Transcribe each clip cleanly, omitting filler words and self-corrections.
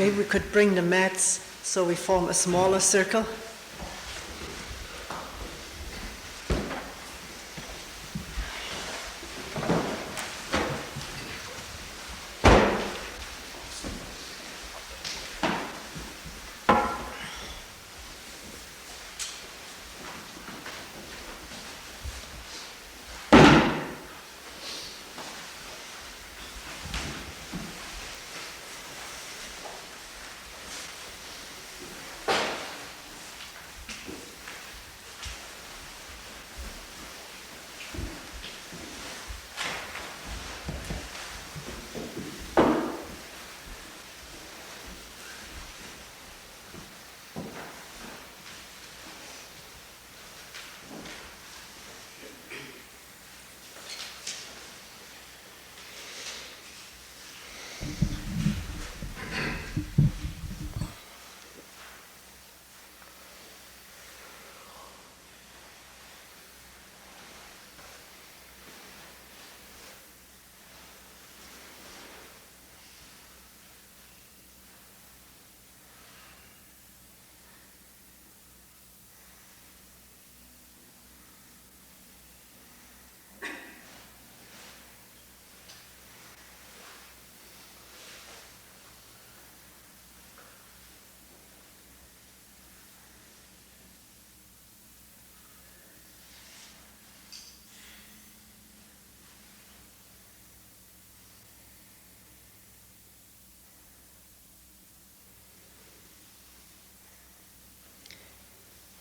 Maybe we could bring the mats so we form a smaller circle.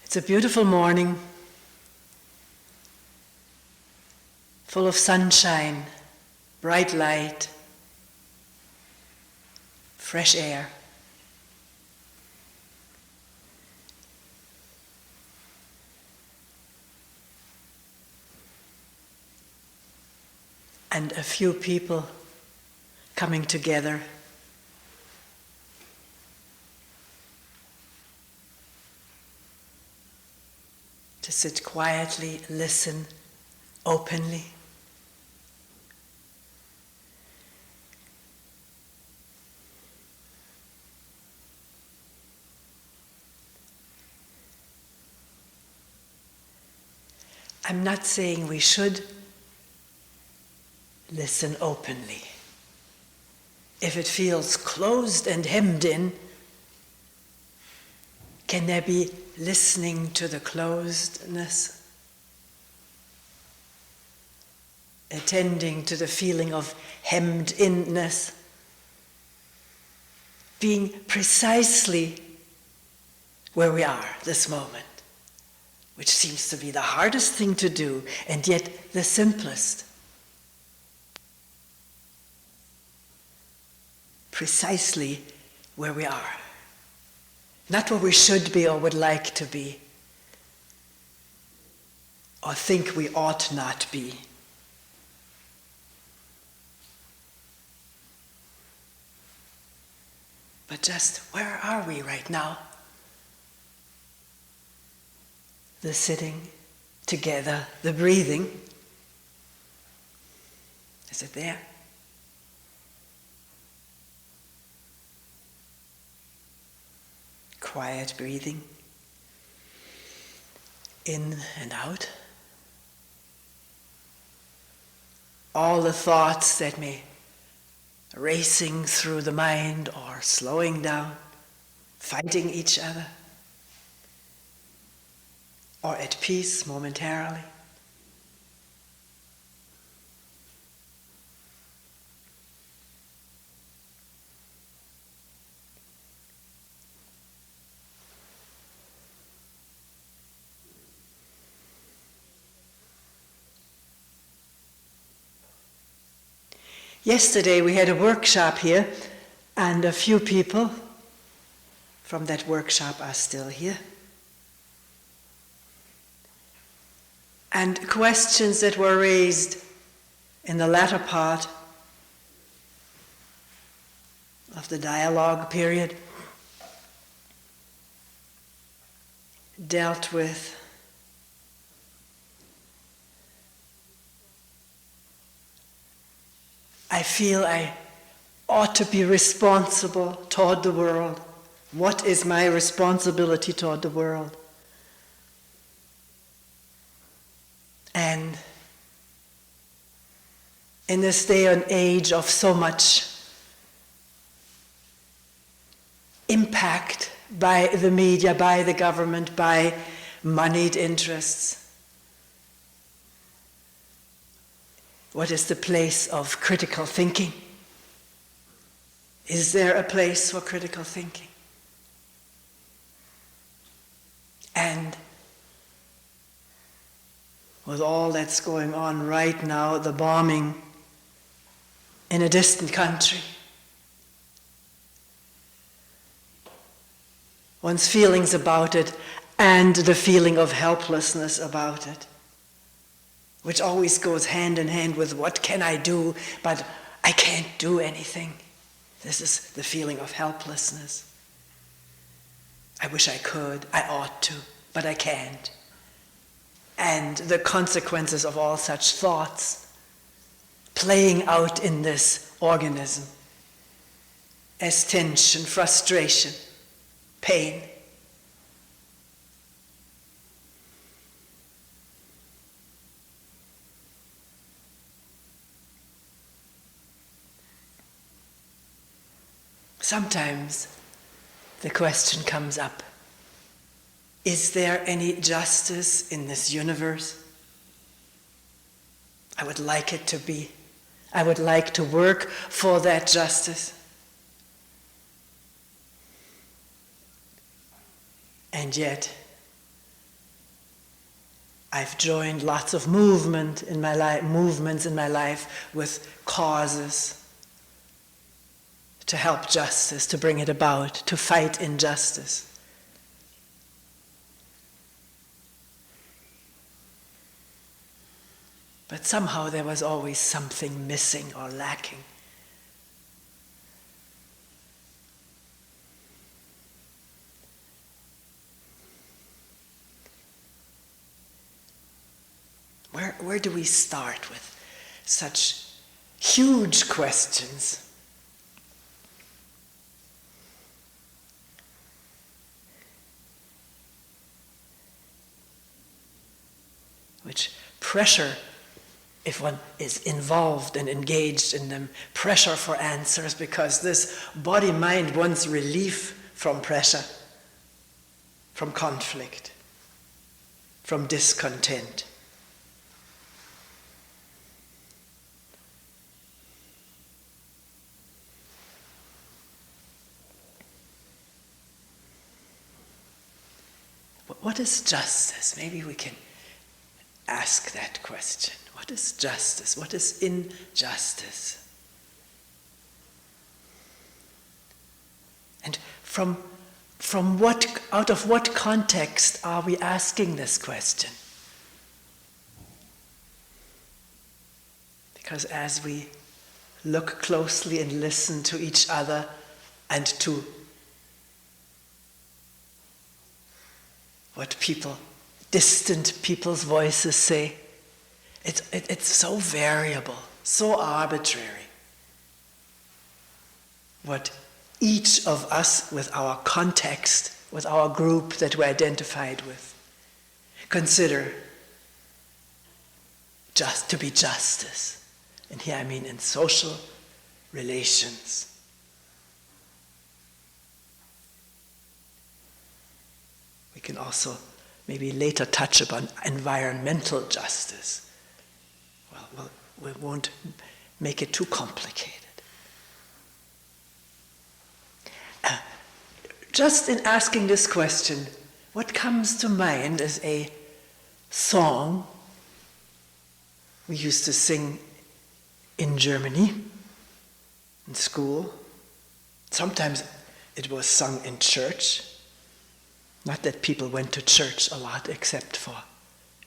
It's a beautiful morning, full of sunshine, bright light, fresh air. And a few people coming together. To sit quietly, listen openly. I'm not saying we should listen openly. If it feels closed and hemmed in, can there be listening to the closedness? Attending to the feeling of hemmed inness? Being precisely where we are this moment, which seems to be the hardest thing to do, and yet the simplest. Precisely where we are. Not where we should be or would like to be, or think we ought not be. But just where are we right now? The sitting together, the breathing. Is it there? Quiet breathing, in and out. All the thoughts that may racing through the mind or slowing down, fighting each other, or at peace momentarily. Yesterday we had a workshop here, and a few people from that workshop are still here. And questions that were raised in the latter part of the dialogue period dealt with I feel I ought to be responsible toward the world. What is my responsibility toward the world? And in this day and age of so much impact by the media, by the government, by moneyed interests, what is the place of critical thinking? Is there a place for critical thinking? And with all that's going on right now, the bombing in a distant country, one's feelings about it and the feeling of helplessness about it, which always goes hand in hand with what can I do, but I can't do anything. This is the feeling of helplessness. I wish I could, I ought to, but I can't. And the consequences of all such thoughts playing out in this organism as tension, frustration, pain. Sometimes the question comes up, is there any justice in this universe? I would like it to be. I would like to work for that justice. And yet, I've joined lots of movements in my life with causes to help justice, to bring it about, to fight injustice. But somehow there was always something missing or lacking. Where do we start with such huge questions? Which pressure, if one is involved and engaged in them, pressure for answers, because this body-mind wants relief from pressure, from conflict, from discontent. What is justice? Maybe we can ask that question. What is justice? What is injustice? And from what, out of what context are we asking this question? Because as we look closely and listen to each other and to what distant people's voices say, it's so variable, so arbitrary. What each of us with our context, with our group that we're identified with, consider just to be justice. And here I mean in social relations. We can also maybe later touch upon environmental justice. Well, we won't make it too complicated. Just in asking this question, what comes to mind is a song we used to sing in Germany, in school. Sometimes it was sung in church. Not that people went to church a lot, except for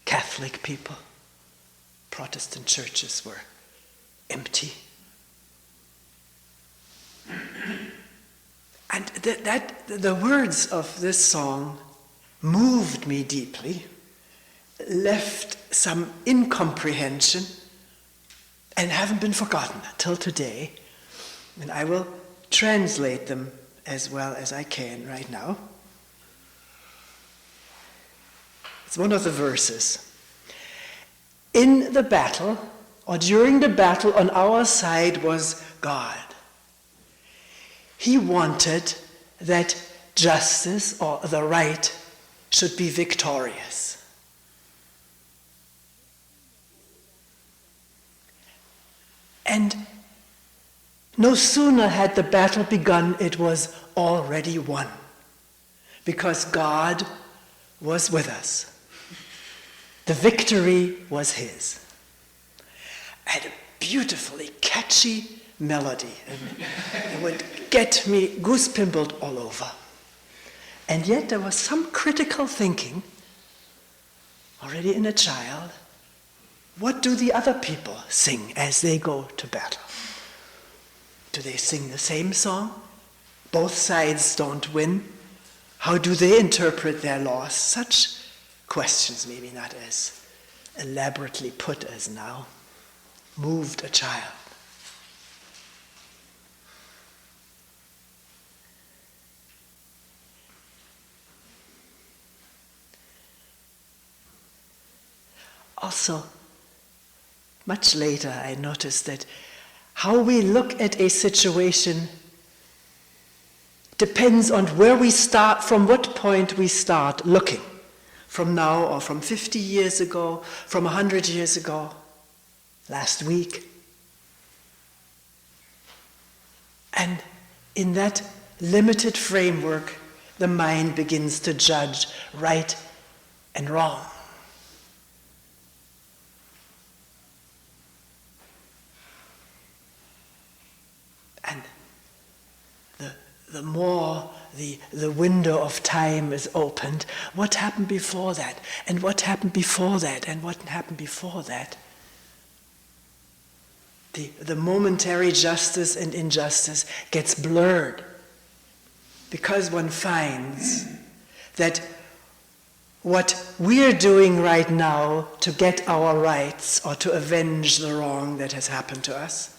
Catholic people. Protestant churches were empty. And the words of this song moved me deeply, left some incomprehension, and haven't been forgotten until today. And I will translate them as well as I can right now. It's one of the verses. In the battle, or during the battle, on our side was God. He wanted that justice, or the right, should be victorious. And no sooner had the battle begun, it was already won, because God was with us. The victory was his. And a beautifully catchy melody. And it would get me goose-pimpled all over. And yet there was some critical thinking, already in a child. What do the other people sing as they go to battle? Do they sing the same song? Both sides don't win. How do they interpret their loss? Such questions, maybe not as elaborately put as now, moved a child. Also, much later I noticed that how we look at a situation depends on where we start, from what point we start looking. From now, or from 50 years ago, from 100 years ago, last week. And in that limited framework, the mind begins to judge right and wrong. And the more the window of time is opened, what happened before that, and what happened before that, and what happened before that. The momentary justice and injustice gets blurred because one finds that what we're doing right now to get our rights or to avenge the wrong that has happened to us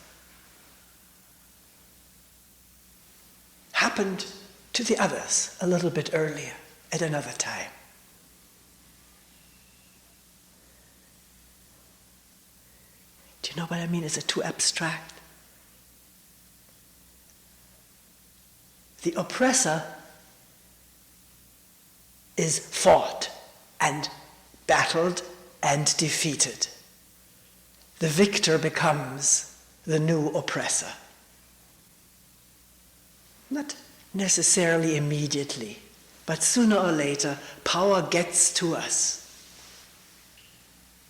happened to the others a little bit earlier, at another time. Do you know what I mean? Is it too abstract? The oppressor is fought and battled and defeated. The victor becomes the new oppressor. Not necessarily immediately, but sooner or later, power gets to us,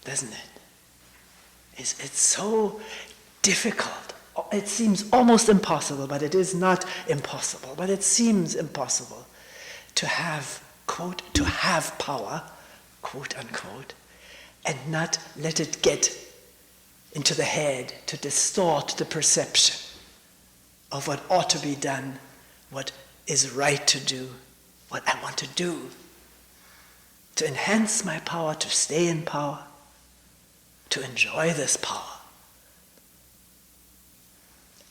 doesn't it? It's so difficult. It seems almost impossible, but it is not impossible. But it seems impossible to have, quote, to have power, quote unquote, and not let it get into the head to distort the perception of what ought to be done, what is right to do, what I want to do, to enhance my power, to stay in power, to enjoy this power.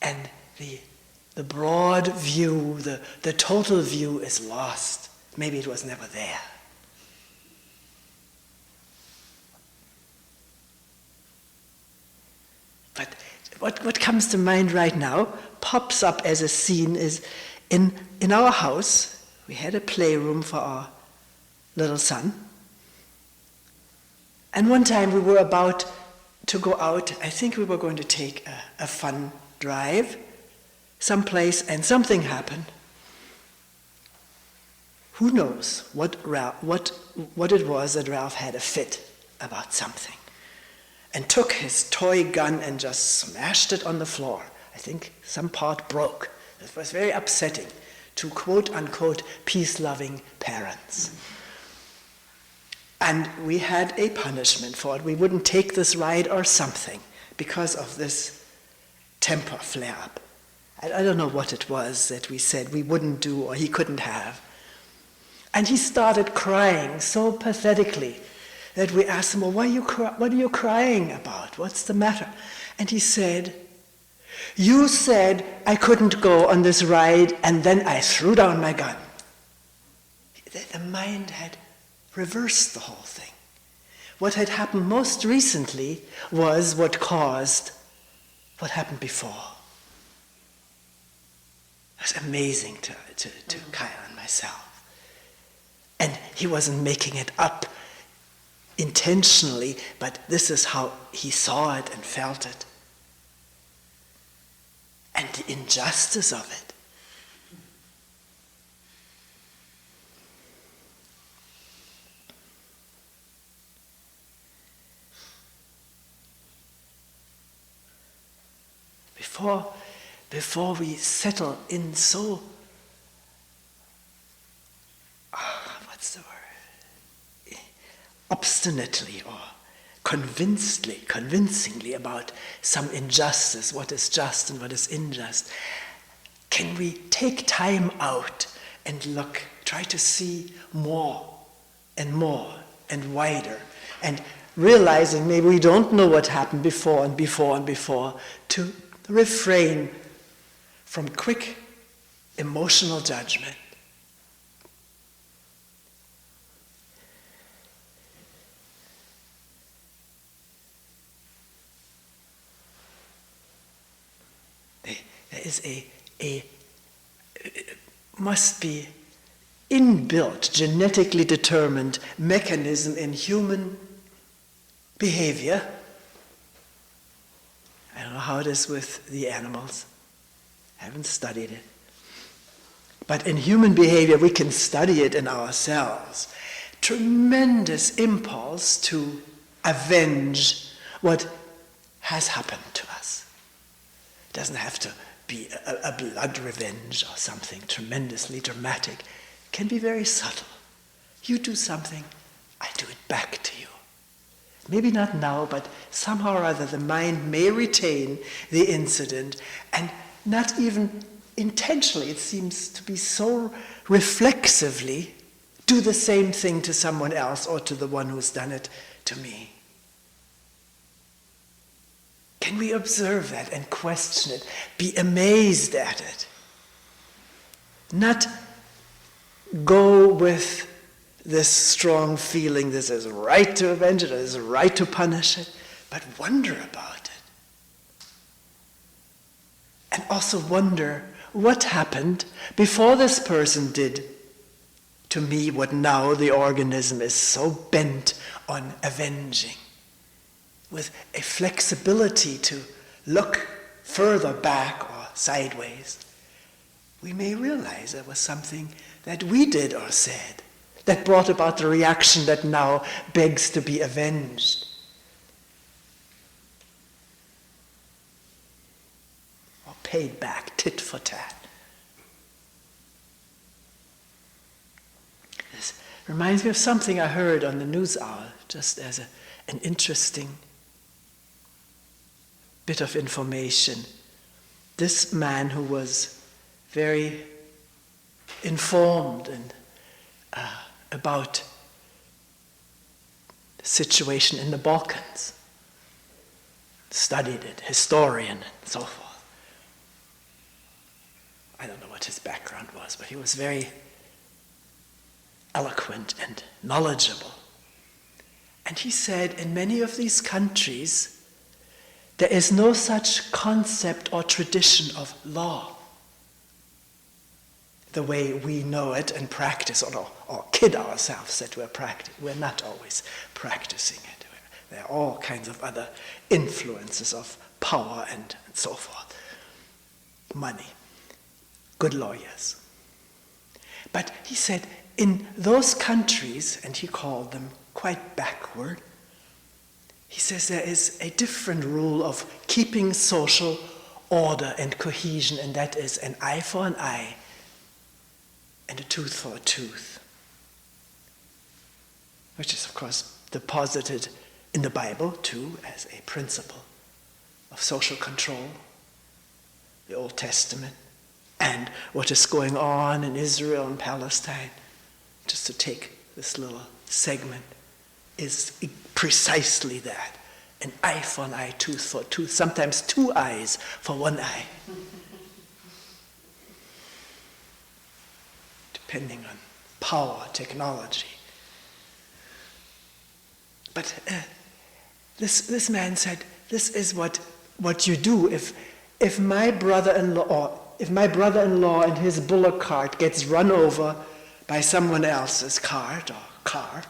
And the broad view, the total view is lost. Maybe it was never there. But what comes to mind right now, pops up as a scene, is in our house, we had a playroom for our little son. And one time we were about to go out. I think we were going to take a fun drive someplace, and something happened. Who knows what it was that Ralph had a fit about something, and took his toy gun and just smashed it on the floor. I think some part broke. It was very upsetting to quote-unquote peace-loving parents. And we had a punishment for it. We wouldn't take this ride or something because of this temper flare-up. I don't know what it was that we said we wouldn't do or he couldn't have. And he started crying so pathetically that we asked him, well, what are you crying about? What's the matter? And he said, you said I couldn't go on this ride, and then I threw down my gun. The mind had reversed the whole thing. What had happened most recently was what caused what happened before. It was amazing to Kyle and myself. And he wasn't making it up intentionally, but this is how he saw it and felt it. And the injustice of it. Before we settle in so, what's the word? Obstinately or convincingly about some injustice, what is just and what is unjust, can we take time out and look, try to see more and wider, and realizing maybe we don't know what happened before and before and before, to refrain from quick emotional judgment. There is a must be inbuilt, genetically determined mechanism in human behavior. I don't know how it is with the animals. I haven't studied it. But in human behavior, we can study it in ourselves. Tremendous impulse to avenge what has happened to us. It doesn't have to be a blood revenge or something tremendously dramatic. It can be very subtle. You do something, I do it back to you. Maybe not now, but somehow or other the mind may retain the incident, and not even intentionally, it seems to be so reflexively, do the same thing to someone else or to the one who's done it to me. Can we observe that and question it, be amazed at it? Not go with this strong feeling, this is right to avenge it, this is right to punish it, but wonder about it. And also wonder what happened before this person did to me what now the organism is so bent on avenging, with a flexibility to look further back or sideways. We may realize there was something that we did or said that brought about the reaction that now begs to be avenged. Or paid back, tit for tat. This reminds me of something I heard on the news hour, just as an interesting bit of information. This man who was very informed and about the situation in the Balkans, studied it, historian and so forth. I don't know what his background was, but he was very eloquent and knowledgeable. And he said in many of these countries, there is no such concept or tradition of law, the way we know it and practice or kid ourselves that we're not always practicing it. There are all kinds of other influences of power and so forth. Money, good lawyers. But he said in those countries, and he called them quite backward, he says there is a different rule of keeping social order and cohesion, and that is an eye for an eye and a tooth for a tooth, which is, of course, deposited in the Bible, too, as a principle of social control, the Old Testament, and what is going on in Israel and Palestine, just to take this little segment, is precisely that. An eye for an eye, tooth for a tooth, sometimes two eyes for one eye. depending on power, technology. But this man said, this is what you do if my brother-in-law and his bullock cart gets run over by someone else's cart or car,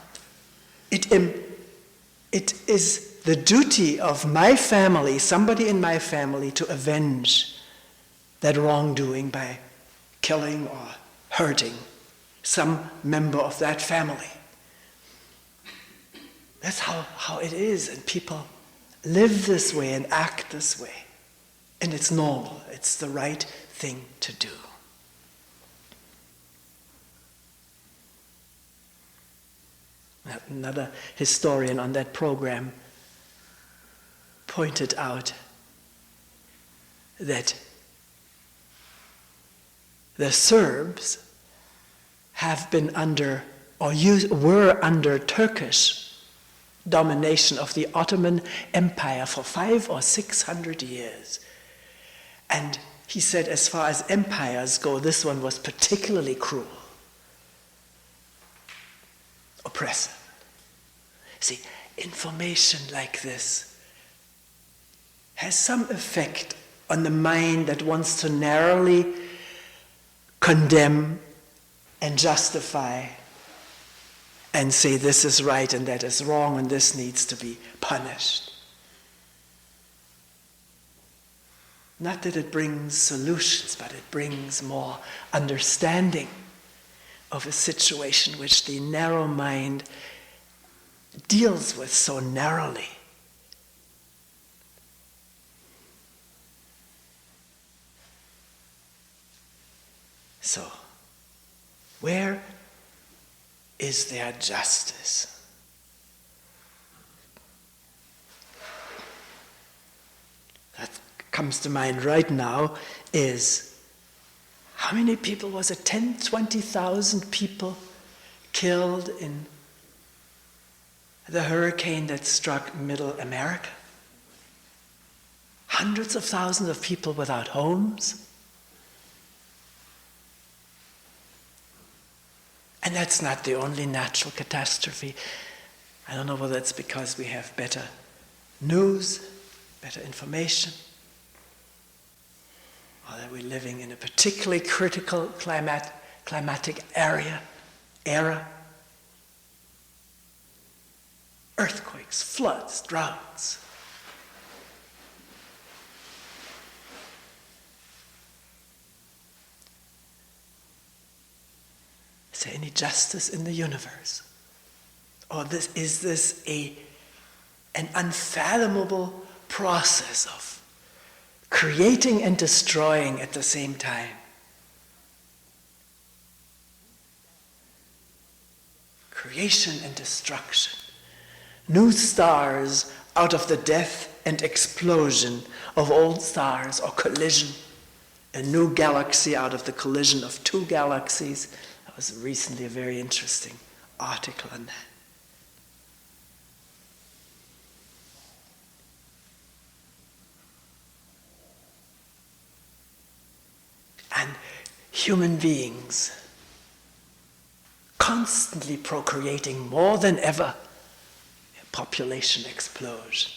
it is the duty of my family, somebody in my family, to avenge that wrongdoing by killing or hurting some member of that family. That's how it is, and people live this way and act this way. And it's normal, it's the right thing to do. Another historian on that program pointed out that the Serbs have been under, or were under Turkish domination of the Ottoman Empire for 500 or 600 years. And he said, as far as empires go, this one was particularly cruel, oppressive. See, information like this has some effect on the mind that wants to narrowly condemn and justify and say this is right and that is wrong and this needs to be punished. Not that it brings solutions, but it brings more understanding of a situation which the narrow mind deals with so narrowly. So, where is there justice? That comes to mind right now is, how many people was it? 10, 20,000 people killed in the hurricane that struck Middle America? Hundreds of thousands of people without homes. And that's not the only natural catastrophe. I don't know whether it's because we have better news, better information, or that we're living in a particularly critical climatic era. Earthquakes, floods, droughts. Is there any justice in the universe? Or is this an unfathomable process of creating and destroying at the same time? Creation and destruction. New stars out of the death and explosion of old stars, or collision. A new galaxy out of the collision of two galaxies. That was recently a very interesting article on that. And human beings constantly procreating more than ever, a population explosion.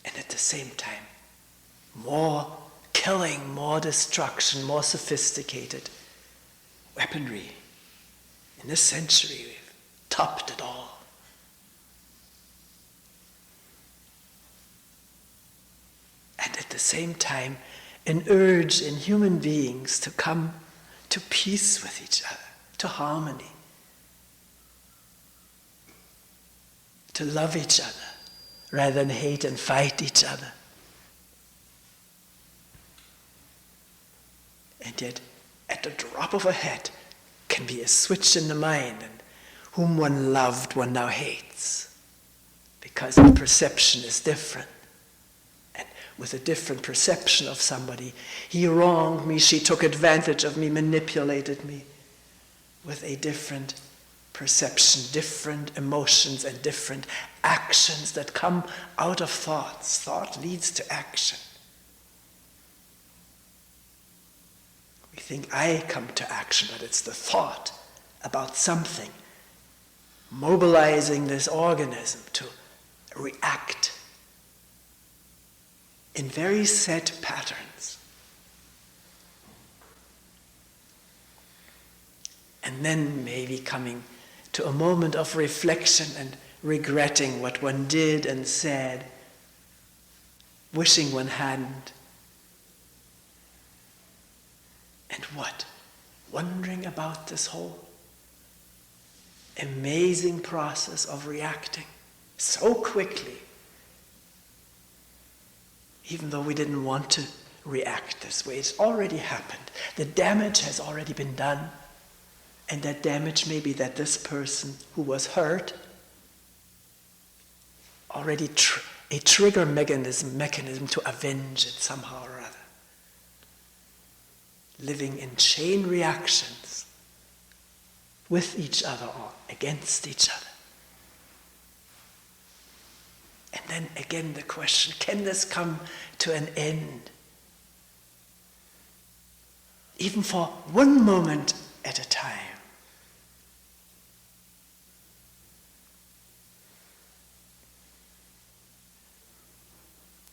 And at the same time, more killing, more destruction, more sophisticated weaponry. In this century, we've topped it all. And at the same time, an urge in human beings to come to peace with each other, to harmony, to love each other rather than hate and fight each other. And yet, at the drop of a hat, can be a switch in the mind, and whom one loved one now hates, because the perception is different. And with a different perception of somebody, he wronged me, she took advantage of me, manipulated me, with a different perception, different emotions, and different actions that come out of thoughts. Thought leads to action. We think I come to action, but it's the thought about something mobilizing this organism to react in very set patterns. And then maybe coming to a moment of reflection and regretting what one did and said, wishing one hadn't. And what? Wondering about this whole amazing process of reacting so quickly, even though we didn't want to react this way. It's already happened. The damage has already been done. And that damage may be that this person who was hurt already a trigger mechanism to avenge it somehow or other. Living in chain reactions with each other or against each other. And then again the question, can this come to an end? Even for one moment at a time.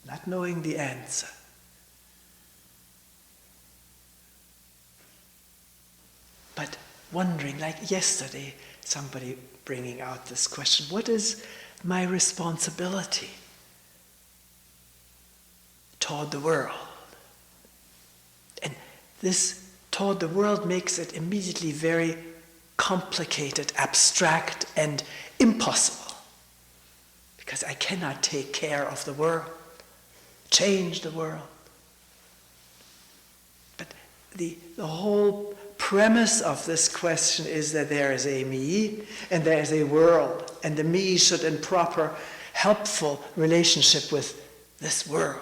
Not knowing the answer. But wondering, like yesterday, somebody bringing out this question, what is my responsibility toward the world? And this toward the world makes it immediately very complicated, abstract, and impossible. Because I cannot take care of the world, change the world. But the whole premise of this question is that there is a me and there is a world, and the me should in proper, helpful relationship with this world,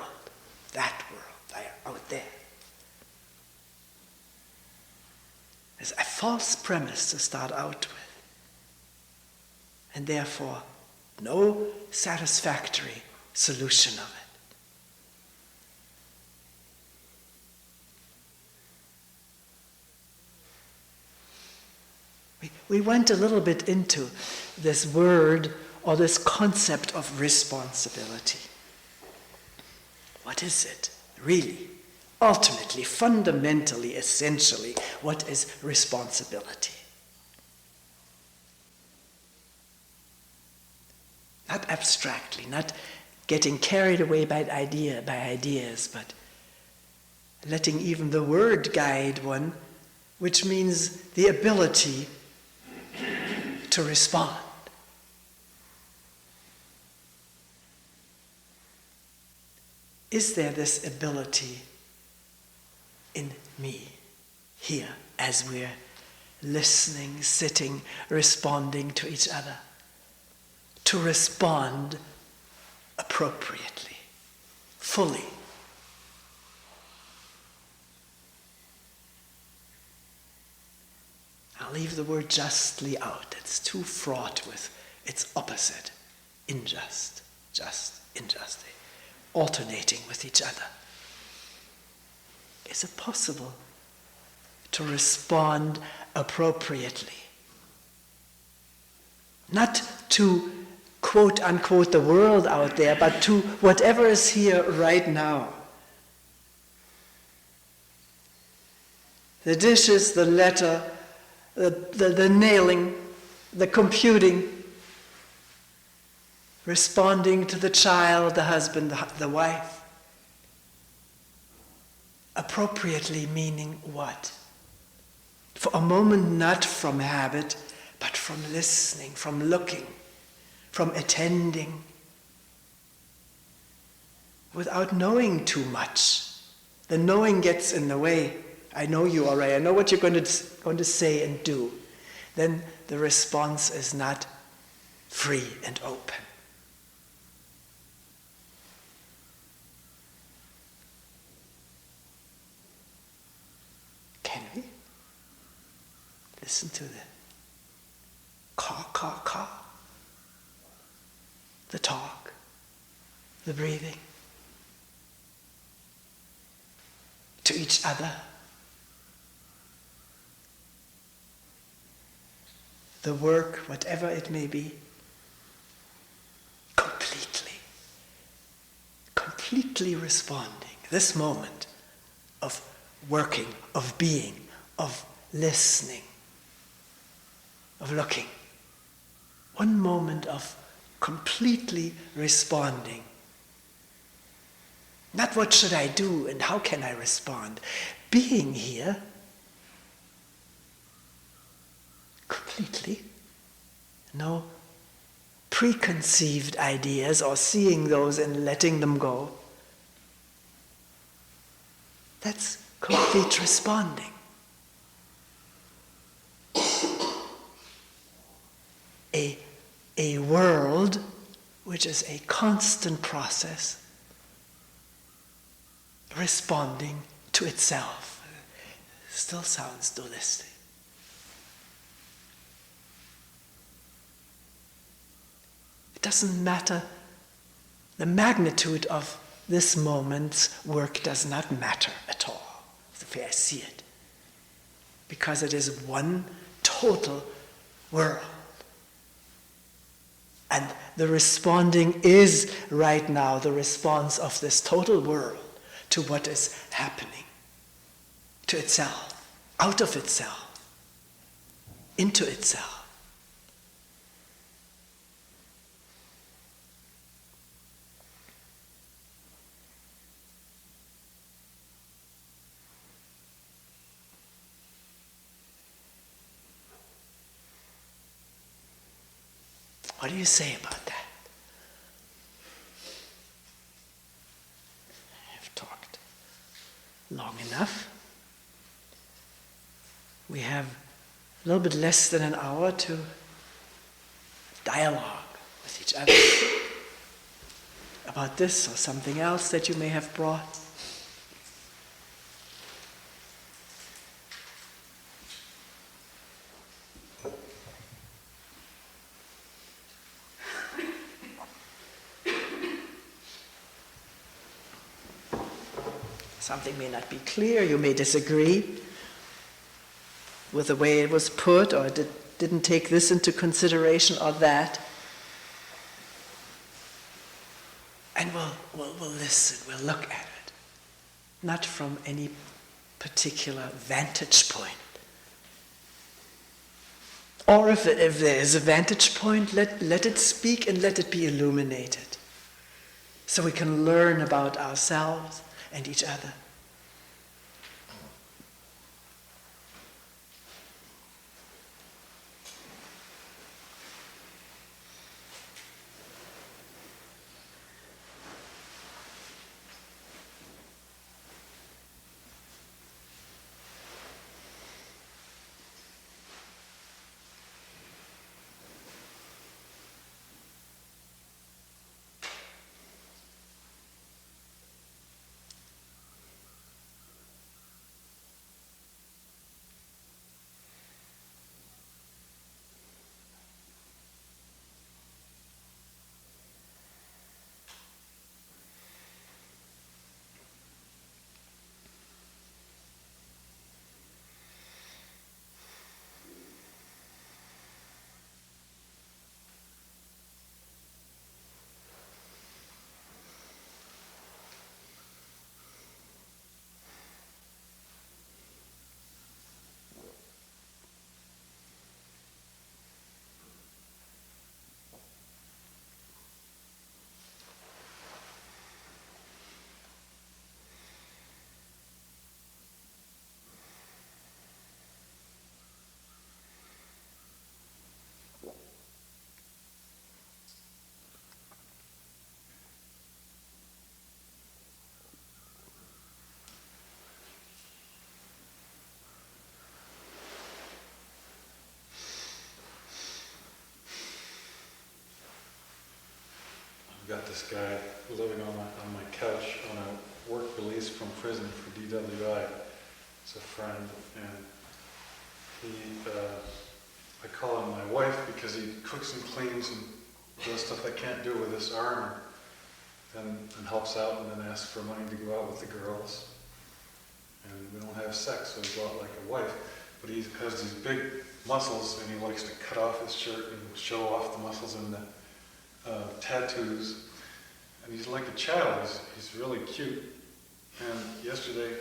that world out there. It's a false premise to start out with, and therefore no satisfactory solution of it. We went a little bit into this word or this concept of responsibility. What is it, really? Ultimately, fundamentally, essentially, what is responsibility? Not abstractly, not getting carried away by ideas, but letting even the word guide one, which means the ability to respond. Is there this ability in me, here, as we're listening, sitting, responding to each other, to respond appropriately, fully? I'll leave the word justly out. It's too fraught with its opposite, unjust, just, unjust, alternating with each other. Is it possible to respond appropriately? Not to quote unquote the world out there, but to whatever is here right now. The dishes, the letter, the nailing, the computing, responding to the child, the husband, the wife. Appropriately meaning what? For a moment, not from habit, but from listening, from looking, from attending, without knowing too much. The knowing gets in the way. I know you already. I know what you're going to say and do. Then the response is not free and open. Can we? Listen to the caw. The talk, the breathing. To each other. the work, whatever it may be, completely responding. This moment of working, of being, of listening, of looking. One moment of completely responding. Not what should I do and how can I respond. Being here completely. No preconceived ideas or seeing those and letting them go. That's complete responding. A world which is a constant process responding to itself. Still sounds dualistic. It doesn't matter. The magnitude of this moment's work does not matter at all, the way I see it. Because it is one total world. And the responding is right now the response of this total world to what is happening, to itself, out of itself, into itself. What do you say about that? I've talked long enough. We have a little bit less than an hour to dialogue with each other about this or something else that you may have brought. Something may not be clear, you may disagree with the way it was put, or didn't take this into consideration or that. And we'll listen, we'll look at it. Not from any particular vantage point. Or if there is a vantage point, let it speak and let it be illuminated. So we can learn about ourselves and each other. Got this guy living on my couch on a work release from prison for DWI. It's a friend, and I call him my wife because he cooks and cleans and does stuff I can't do with this arm, and helps out, and then asks for money to go out with the girls. And we don't have sex, so he's a lot like a wife. but he has these big muscles, and he likes to cut off his shirt and show off the muscles and the tattoos. And he's like a child. He's really cute. And yesterday,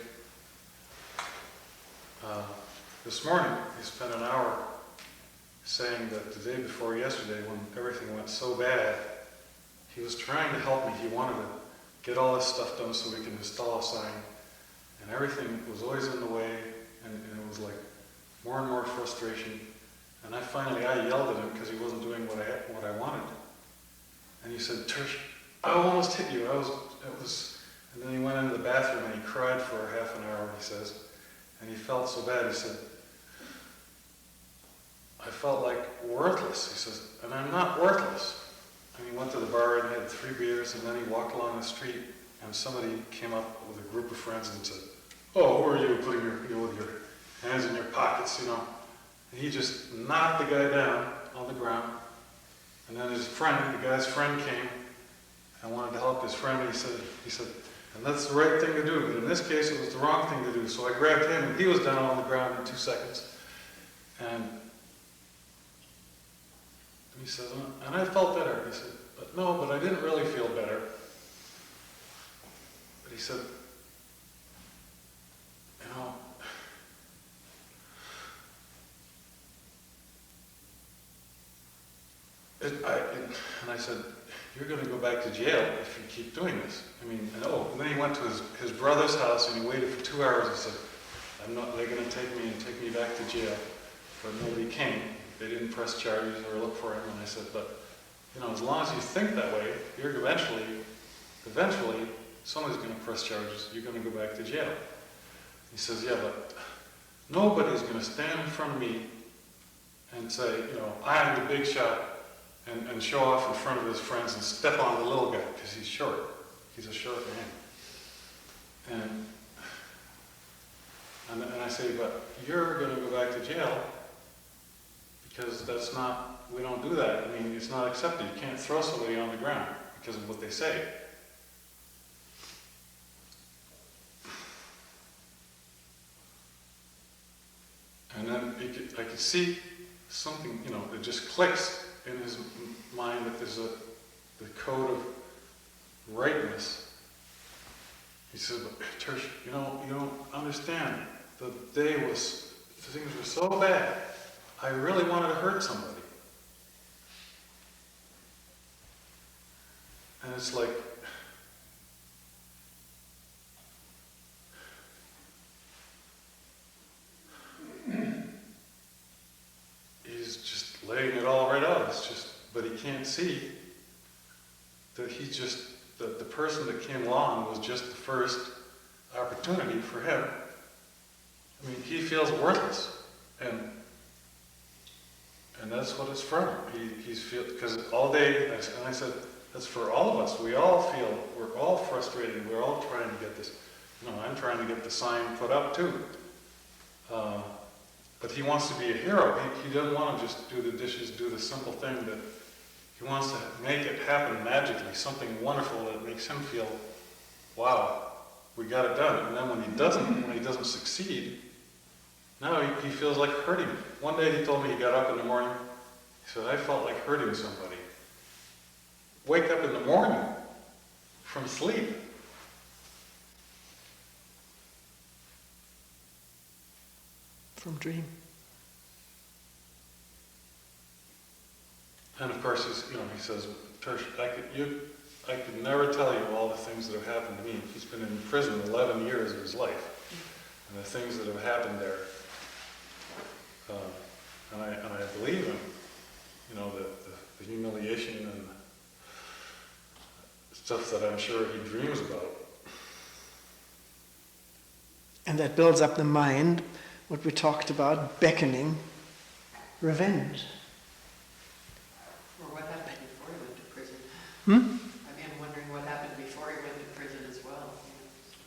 this morning, he spent an hour saying that the day before yesterday, when everything went so bad, he was trying to help me. He wanted to get all this stuff done so we can install a sign. And everything was always in the way, and it was like more and more frustration. And I yelled at him because he wasn't doing what I wanted. And he said, "Tersh, I almost hit you." And then he went into the bathroom and he cried for half an hour, he says. And he felt so bad. He said, "I felt like worthless." He says, "And I'm not worthless." And he went to the bar and had 3 beers, and then he walked along the street, and somebody came up with a group of friends and said, "Oh, who are you putting with your hands in your pockets, And he just knocked the guy down on the ground. And then the guy's friend came and wanted to help his friend. He said, "And that's the right thing to do, but in this case it was the wrong thing to do." So I grabbed him, and he was down on the ground in 2 seconds. And he says, "And I felt better." He said, but I didn't really feel better." But he said, and I said, "You're going to go back to jail if you keep doing this." And then he went to his brother's house, and he waited for 2 hours. He said, "They're going to take me back to jail." But nobody came. They didn't press charges or look for him. And I said, "But, as long as you think that way, you're eventually, somebody's going to press charges. You're going to go back to jail." He says, "Yeah, but nobody's going to stand in front of me and say, I'm the big shot, and show off in front of his friends and step on the little guy because he's short. He's a short man." And I say, "But you're going to go back to jail because we don't do that. It's not accepted. You can't throw somebody on the ground because of what they say." And then I could see something, it just clicks in his mind that there's the code of rightness. He says, "But Tersh, you don't understand. Things were so bad. I really wanted to hurt somebody." And it's like, he's just laying it all right out. But he can't see that that the person that came along was just the first opportunity for him. He feels worthless, and that's what it's from. Because all day, and I said, that's for all of us. We're all frustrated. We're all trying to get this. I'm trying to get the sign put up too. But he wants to be a hero. He doesn't want to just do the dishes, do the simple thing. That he wants to make it happen magically, something wonderful that makes him feel, wow, we got it done. And then when he doesn't succeed, now he feels like hurting. One day he told me he got up in the morning. He said, "I felt like hurting somebody." Wake up in the morning from sleep. From dream. And of course, he says, "Tersh, I could never tell you all the things that have happened to me." He's been in prison 11 years of his life, and the things that have happened there. And I believe him. The humiliation and stuff that I'm sure he dreams about. And that builds up the mind, what we talked about, beckoning revenge. Or what happened before he went to prison. I'm wondering what happened before he went to prison as well.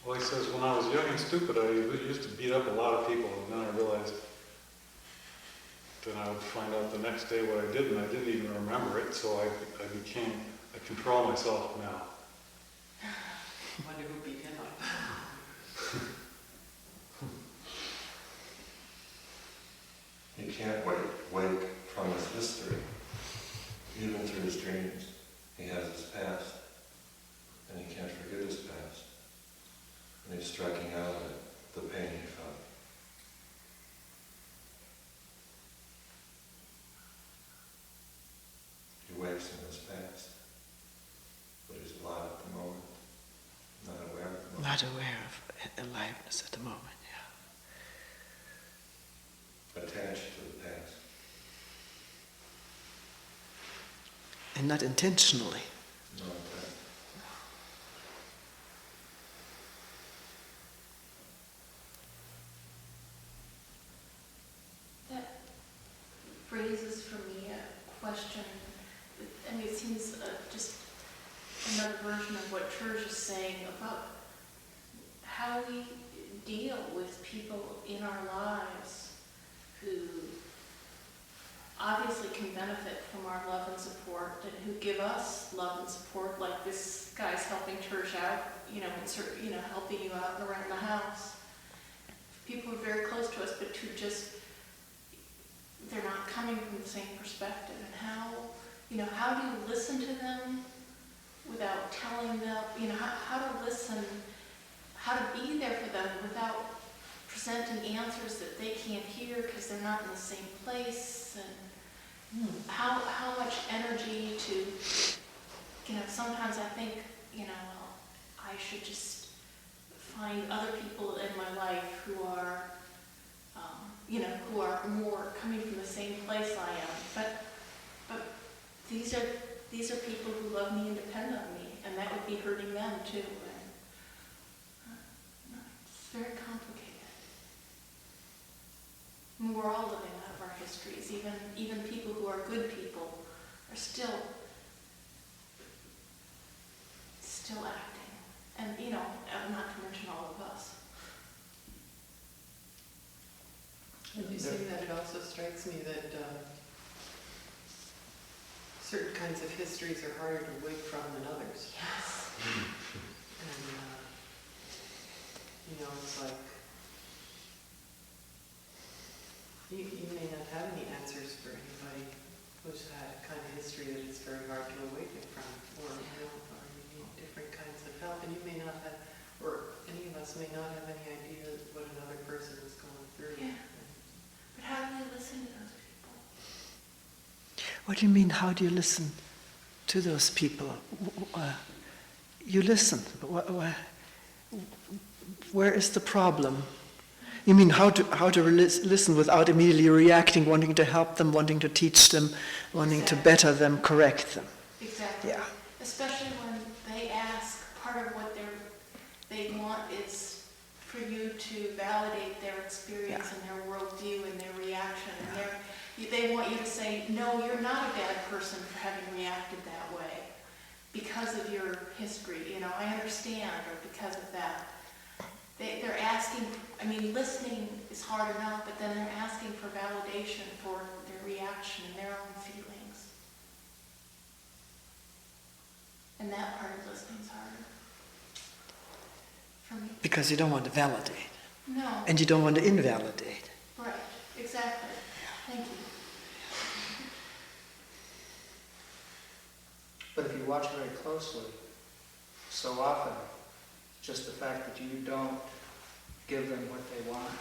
Well, he says, when I was young and stupid, I used to beat up a lot of people, and then I realized, then I would find out the next day what I did, and I didn't even remember it, so I control myself now. I wonder who beat him up. can't wake from his history, even through his dreams. He has his past, and he can't forget his past. And he's striking out at the pain he felt. He wakes in his past, but he's alive at the moment, not aware of the moment. Not aware of aliveness at the moment, yeah. Attached to the past. And not intentionally. No, that. That raises for me a question. I mean, it seems just another version of what Church is saying about how we deal with people in our lives who obviously can benefit from our love and support, and who give us love and support, like this guy's helping Church out, helping you out around the house. People are very close to us, but they're not coming from the same perspective. And how do you listen to them without telling them, how to listen, how to be there for them without presenting answers that they can't hear because they're not in the same place, and how much energy to, sometimes I think, I should just find other people in my life who are, who are more coming from the same place I am. But these are people who love me and depend on me, and that would be hurting them too. And it's very complicated. And we're all living out of our histories. Even people who are good people are still acting. And not to mention all of us. As you say that, it also strikes me that certain kinds of histories are harder to wake from than others. Yes. And, it's like, you may not have any answers for anybody who's had a kind of history that it's very hard to awaken from, or you need different kinds of help, and you may not have, or any of us may not have any idea what another person is going through. Yeah. But how do we listen to those people? What do you mean, how do you listen to those people? You listen. Where is the problem? You mean how to listen without immediately reacting, wanting to help them, wanting to teach them, wanting to better them, correct them? Exactly. Yeah. Especially when they ask, part of what they want is for you to validate their experience and their worldview and their reaction. And they want you to say, no, you're not a bad person for having reacted that way because of your history. I understand, or because of that. They're asking, listening is hard enough, but then they're asking for validation for their reaction and their own feelings. And that part of listening is harder for me. Because you don't want to validate. No. And you don't want to invalidate. Right, exactly. Thank you. But if you watch very closely, so often, just the fact that you don't give them what they want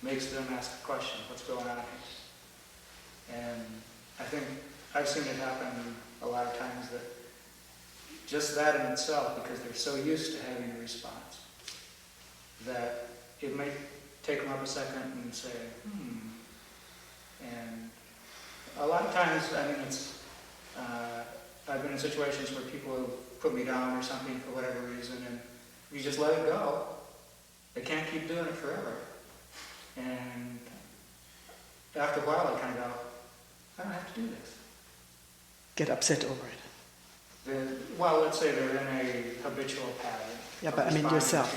makes them ask the question, what's going on here? And I think I've seen it happen a lot of times that just that in itself, because they're so used to having a response, that it may take them up a second and say, And a lot of times, I've been in situations where people have put me down or something for whatever reason, and you just let it go. They can't keep doing it forever. And after a while, I kind of go, I don't have to do this. Get upset over it. Let's say they're in a habitual pattern. Yeah, but yourself.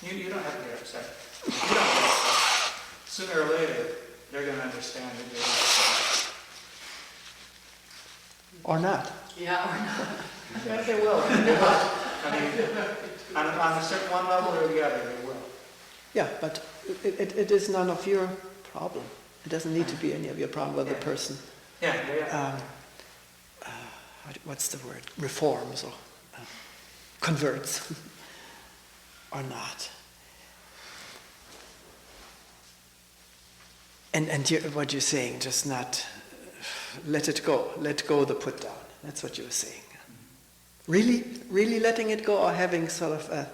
You don't have to get upset. You don't get upset. Sooner or later, they're going to understand that you're upset. Or not. Yeah, or not. Yeah, they will. On a certain one level or the other, they will. Yeah, but it is none of your problem. It doesn't need to be any of your problem with the person. Yeah. What's the word? Reforms or converts or not. And what you're saying, just not let it go, let go the put down. That's what you were saying. Really letting it go, or having sort of a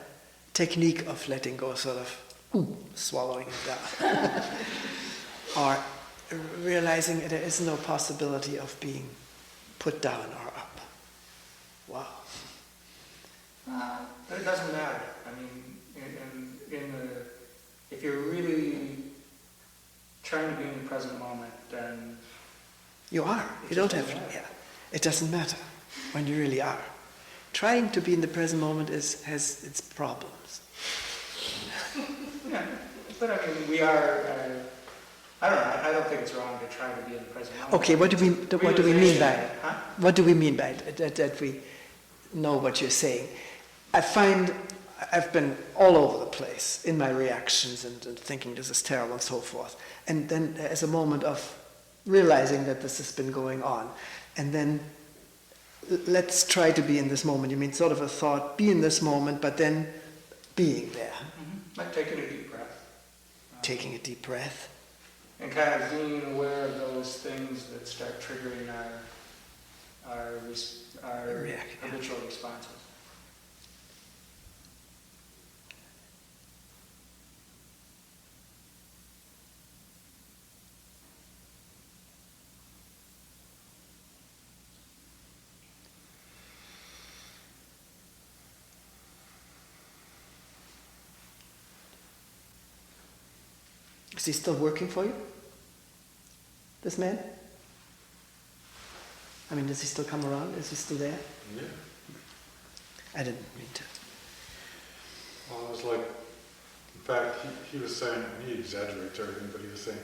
technique of letting go, sort of swallowing it down. Or realizing there is no possibility of being put down or up. Wow. It doesn't matter. I mean, if you're really trying to be in the present moment, then You are. You don't have to. Yeah. It doesn't matter when you really are. Trying to be in the present moment has its problems. yeah. But I mean, we are. I don't know. I don't think it's wrong to try to be in the present moment. Okay, what do we mean by it? Huh? What do we mean by it? That we know what you're saying. I find I've been all over the place in my reactions and thinking this is terrible and so forth. And then there's a moment of realizing that this has been going on. And then let's try to be in this moment. You mean sort of a thought, be in this moment, but then being there. Mm-hmm. Like taking a deep breath. Taking a deep breath. And kind of being aware of those things that start triggering our habitual responses. Is he still working for you? This man? I mean, does he still come around? Is he still there? Yeah. I didn't mean to. Well, it was like, in fact, he was saying, he exaggerates everything, but he was saying,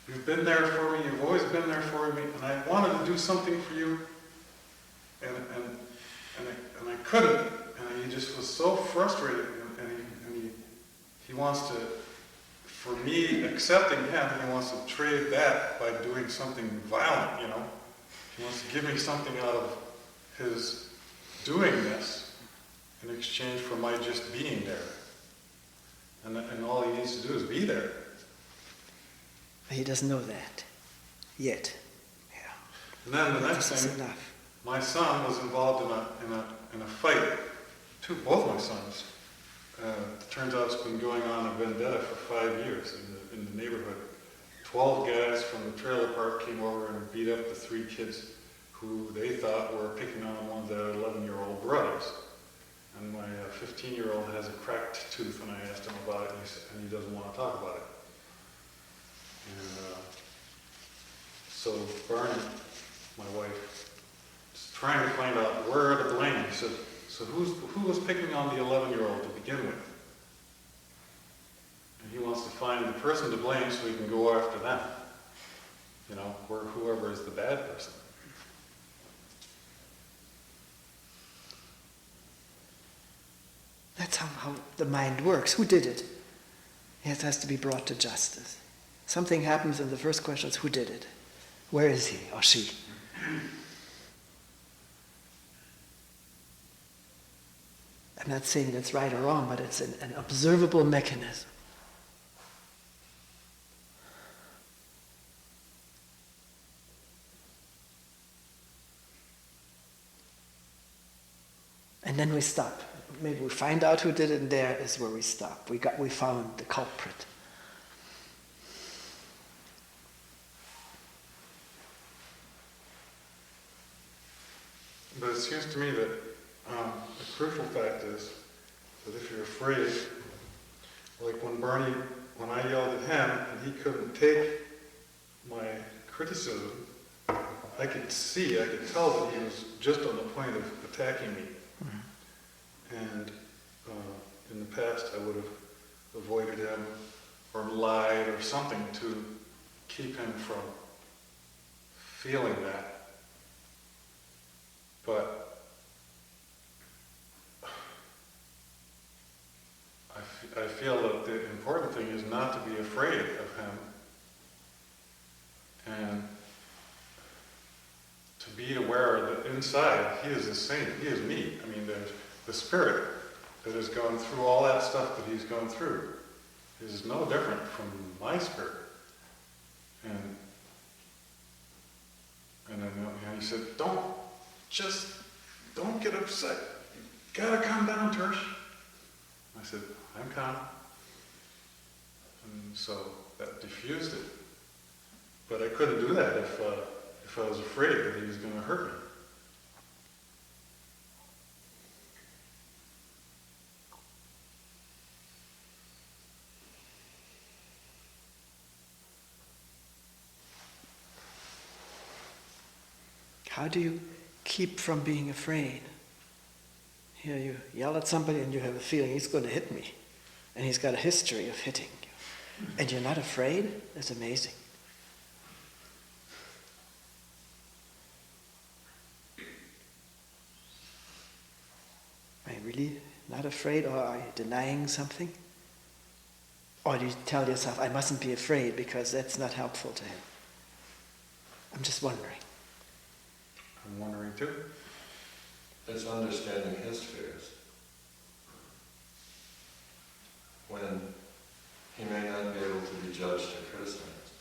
you've been there for me, you've always been there for me, and I wanted to do something for you, and I couldn't, and he just was so frustrated, and he wants to, for me accepting him, he wants to trade that by doing something violent, you know. He wants to give me something out of his doing this in exchange for my just being there. And all he needs to do is be there. But he doesn't know that yet. Yeah. And then the next This is thing, enough. my son was involved in a fight. Both my sons. It turns out it's been going on a vendetta for 5 years in the neighborhood. 12 guys from the trailer park came over and beat up the 3 kids who they thought were picking on one of their 11-year-old brothers. And my 15-year-old has a cracked tooth, and I asked him about it, and he doesn't want to talk about it. And so Barney, my wife, is trying to find out where to blame. He said, so who was picking on the 11-year-old to begin with? And he wants to find the person to blame so he can go after them. You know, whoever is the bad person. That's how the mind works. Who did it? It has to be brought to justice. Something happens and the first question is, who did it? Where is he or she? I'm not saying that's right or wrong, but it's an observable mechanism. And then we stop. Maybe we find out who did it, and there is where we stop. We found the culprit. But it seems to me that the crucial fact is that if you're afraid, like when I yelled at him and he couldn't take my criticism, I could tell that he was just on the point of attacking me. And in the past I would have avoided him or lied or something to keep him from feeling that. But I feel that the important thing is not to be afraid of him, And to be aware that inside he is the same, he is me. I mean, there's the spirit that has gone through all that stuff that he's gone through is no different from my spirit. And then he said, don't get upset. You gotta calm down, Tersh. I said, I'm calm. And so that diffused it. But I couldn't do that if I was afraid that he was going to hurt me. How do you keep from being afraid? Here you yell at somebody and you have a feeling he's going to hit me. And he's got a history of hitting you. And you're not afraid? That's amazing. Are you really not afraid, or are you denying something? Or do you tell yourself, I mustn't be afraid because that's not helpful to him? I'm just wondering. I'm wondering too. It's understanding his fears. When he may not be able to be judged or criticized,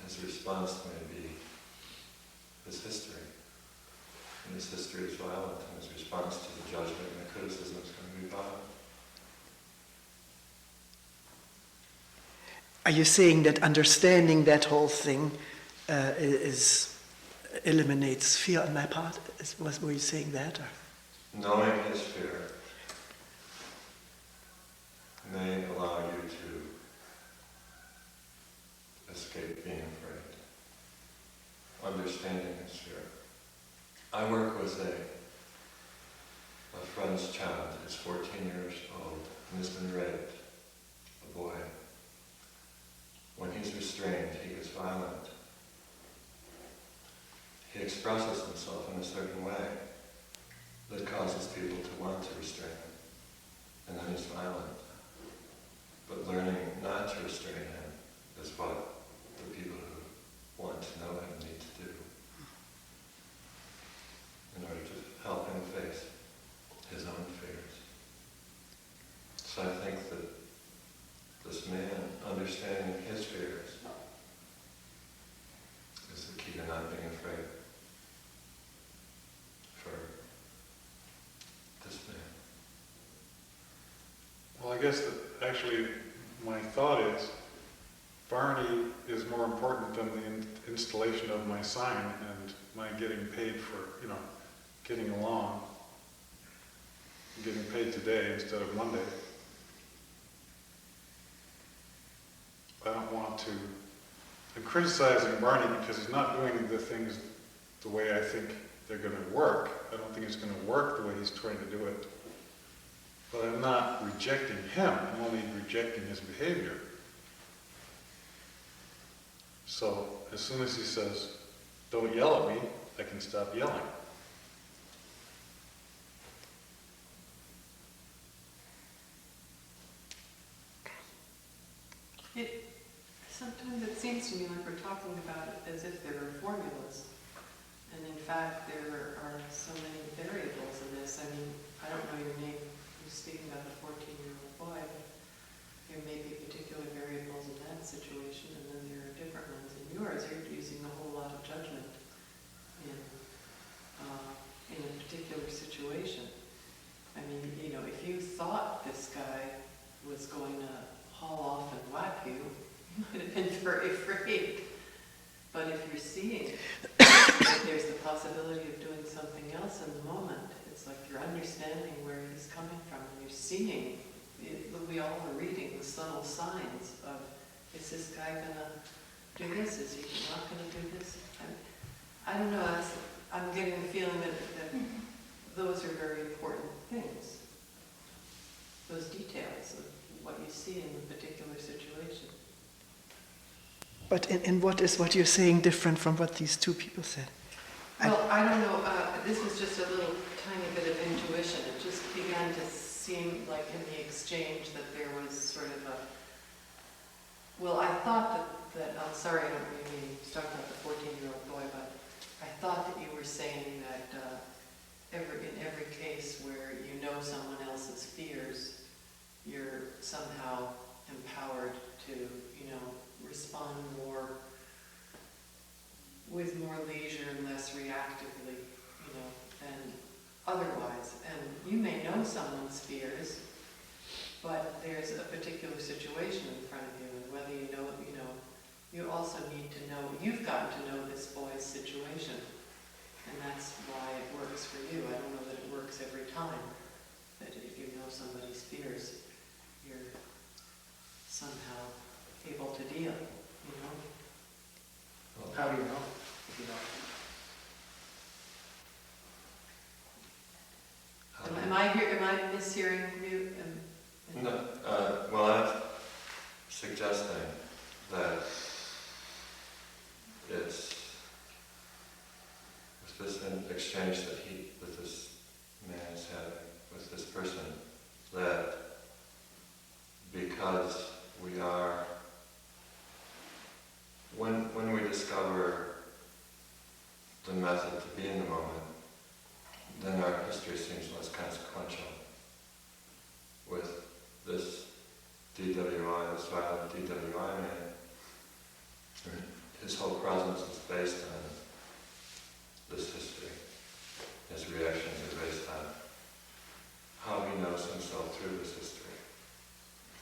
his response may be his history. And his history is violent, and his response to the judgment and the criticism is going to be violent. Are you saying that understanding that whole thing eliminates fear on my part? Were you saying that? Or? Knowing his fear may allow you to escape being afraid. Understanding his fear. I work with a friend's child who's 14 years old and has been raped, a boy. When he's restrained, he gets violent. He expresses himself in a certain way that causes people to want to restrain him. And then he's violent. But learning not to restrain him is what the people who want to know him need to do in order to help him face his own fears. So I think that this man understanding his fears is the key to not being afraid for this man. Well, I guess that actually my thought is Barney is more important than the installation of my sign and my getting paid for, getting along, getting paid today instead of Monday. I don't want to. I'm criticizing Barney because he's not doing the things the way I think they're going to work. I don't think it's going to work the way he's trying to do it. But I'm not rejecting him, I'm only rejecting his behavior. So as soon as he says, don't yell at me, I can stop yelling. Sometimes it seems to me like we're talking about it as if there are formulas. And in fact, there are so many variables in this. I mean, I don't know your name. You're speaking about the 14-year-old boy, but there may be particular variables in that situation, and then there are different ones in yours. You're using a whole lot of judgment in a particular situation. I mean, if you thought this guy was going to haul off and whack you, you might have been very afraid. But if you're seeing that there's the possibility of doing something else in the moment, it's like you're understanding where he's coming from, and you're seeing, we all are reading the subtle signs of, is this guy going to do this? Is he not going to do this? I don't know, I'm getting the feeling that those are very important things, those details of what you see in the particular situation. But in what is what you're saying different from what these two people said? Well, I don't know, this was just a little tiny bit of intuition. It just began to seem like in the exchange that there was sort of I thought that I'm sorry, I don't mean talking about the 14-year-old boy, but I thought that you were saying that in every case where you know someone else's fears, you're somehow empowered to, respond more with more leisure and less reactively, than otherwise. And you may know someone's fears, but there's a particular situation in front of you, and whether you know, you also need to know, you've gotten to know this boy's situation, and that's why it works for you. I don't know that it works every time, that if you know somebody's fears, you're somehow able to deal, How do you know if you don't? Am I mishearing you? No, well, I'm suggesting that it's with this exchange that this man is having with this person, that because we are, when we discover the method to be in the moment, then our history seems less consequential. With this DWI, this violent DWI man, his whole presence is based on this history. His reactions are based on how he knows himself through this history.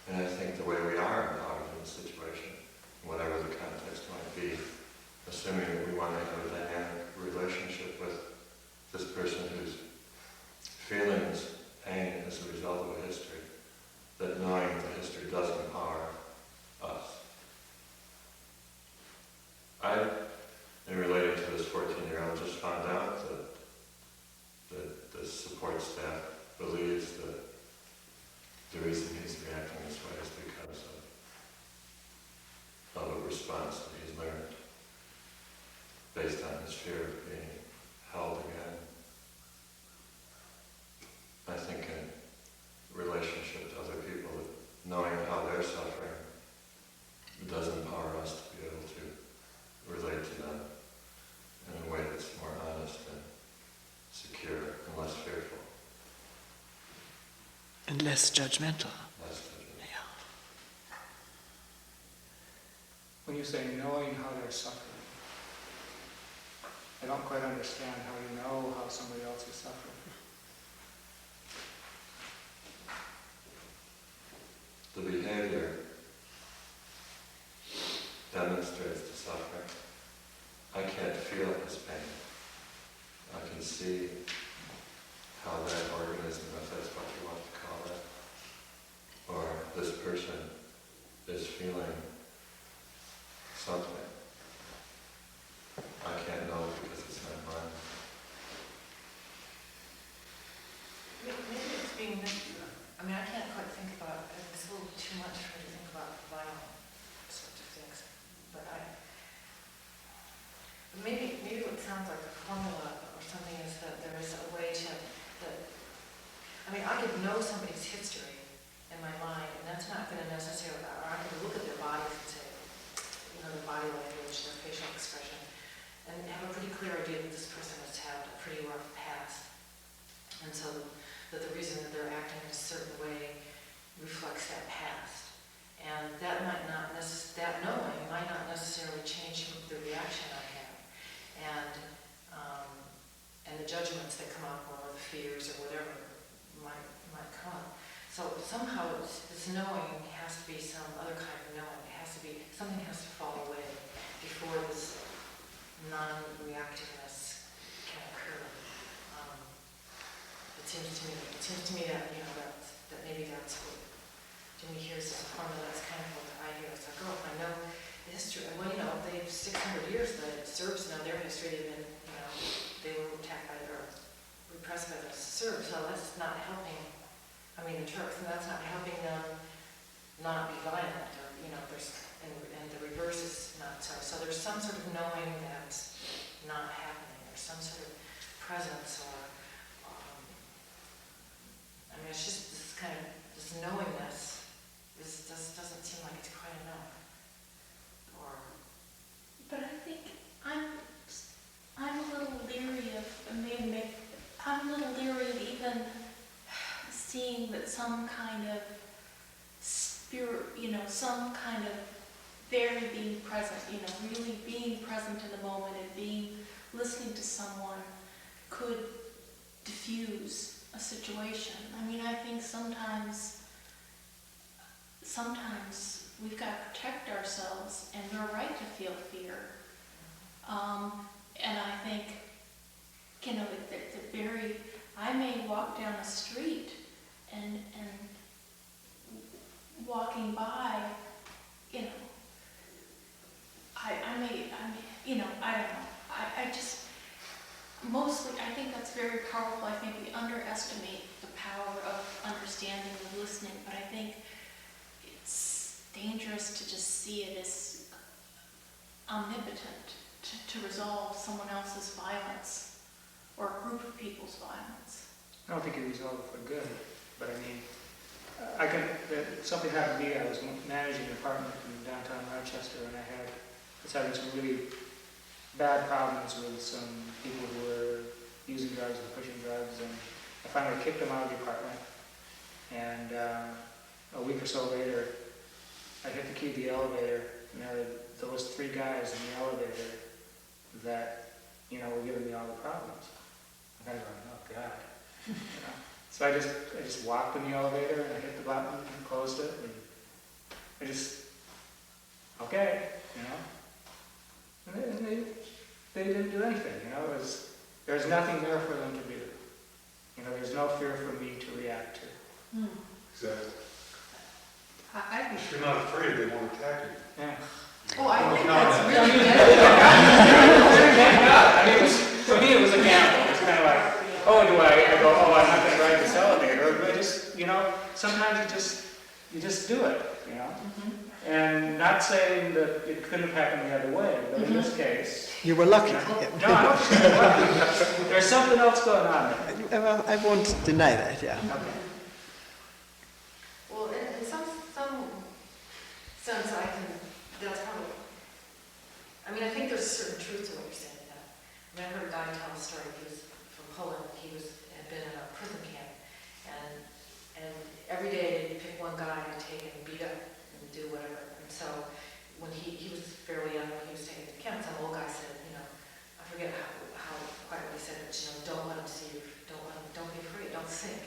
And I think the way we are empowered in the situation, whatever the context might be, assuming that we want to have a dynamic relationship with this person who's feeling this pain as a result of a history, that knowing the history does empower us. I, in relating to this 14-year-old, just found out that the support staff believes that the reason he's reacting this way is because of a response that he's learned based on his fear of being held again. I think in relationship to other people, knowing how they're suffering, it does empower us to be able to relate to them in a way that's more honest and secure and less fearful. And less judgmental. Less judgmental. Yeah. When you say knowing how they're suffering, I don't quite understand how you know how somebody else is suffering. The behavior demonstrates the suffering. I can't feel his pain. I can see how that organism, if that's what you want to call it, or this person is feeling something. I can't know it because it's not mine. Maybe it's being, I can't quite think about, it's a little too much for me to think about violent sorts of things, but maybe what sounds like a formula or something is that there is a way to, I could know somebody's history in my mind, and that's not going to necessarily, or I could look at their bodies and say, their body language, their facial expression, and have a pretty clear idea that this person has had a pretty rough past. And so that the reason that they're acting in a certain way reflects that past. And that might not that knowing might not necessarily change the reaction I have. And the judgments that come up, or the fears or whatever might come. So somehow this knowing has to be some other kind of knowing. It has to be, something has to fall away before this non-reactiveness can occur. It seems to me that, that maybe that's what Jimmy hears as a formula. That's kind of what I hear. It's like, if I know the history, they've 600 years, the Serbs know their history. They've been, they were attacked by, or repressed by the Serbs, so that's not helping, the Turks, and that's not helping them not be violent, or, and the reverse is not so. So there's some sort of knowing that's not happening, or some sort of presence, or, it's just this kind of, this knowingness, this doesn't seem like it's quite enough. Or, But I think some kind of spirit, some kind of very being present, really being present in the moment and listening to someone could diffuse a situation. I mean, I think sometimes we've got to protect ourselves, and we're right to feel fear. And I think, I may walk down a street and walking by, I don't know. I just, mostly, I think that's very powerful. I think we underestimate the power of understanding and listening, but I think it's dangerous to just see it as omnipotent to resolve someone else's violence or a group of people's violence. I don't think it resolved it for good, but I mean, something happened to me. I was managing an apartment in downtown Rochester, and I was having some really bad problems with some people who were using drugs and pushing drugs, and I finally kicked them out of the apartment. And a week or so later, I hit the key of the elevator, and there was 3 guys in the elevator that, were giving me all the problems. And I was going, oh God. So I just walked in the elevator, and I hit the button and closed it, and I just, okay, And they didn't do anything, there's nothing there for them to do. There's no fear for me to react to. Exactly. I think If you're not afraid, they won't attack you. Yeah. Oh, I think No, that's no. really Thank God. I mean, for me, it was a gamble. It's kind of like, I go, I'm not going to ride this elevator. But I just, sometimes you just do it, And not saying that it couldn't have happened the other way, but in this case. You were lucky. No, I don't think it was. There's something else going on there. Well, I won't deny that, yeah. Okay. Well, in some sense, that's probably, I think there's a certain truth to what you're saying. I heard a guy tell a story. He was from Poland. He had been in a prison camp, and every day they'd pick one guy to take and beat up and do whatever. And so when he was fairly young when he was taken to camp, some old guy said, I forget how quietly he said it, don't let him see you, don't be afraid, don't sink.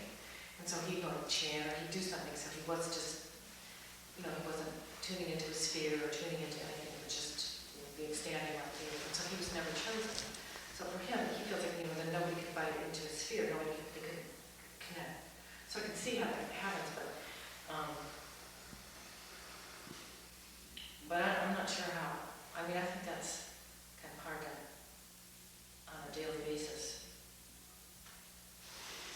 And so he'd go to chant or he'd do something, so he was just, he wasn't tuning into his fear or tuning into anything, but just being standing right there. And so he was never chosen. So for him, he feels like, that nobody could bite into his fear, they couldn't connect. So I can see how that happens, but I'm not sure how. I think that's kind of hard on a daily basis.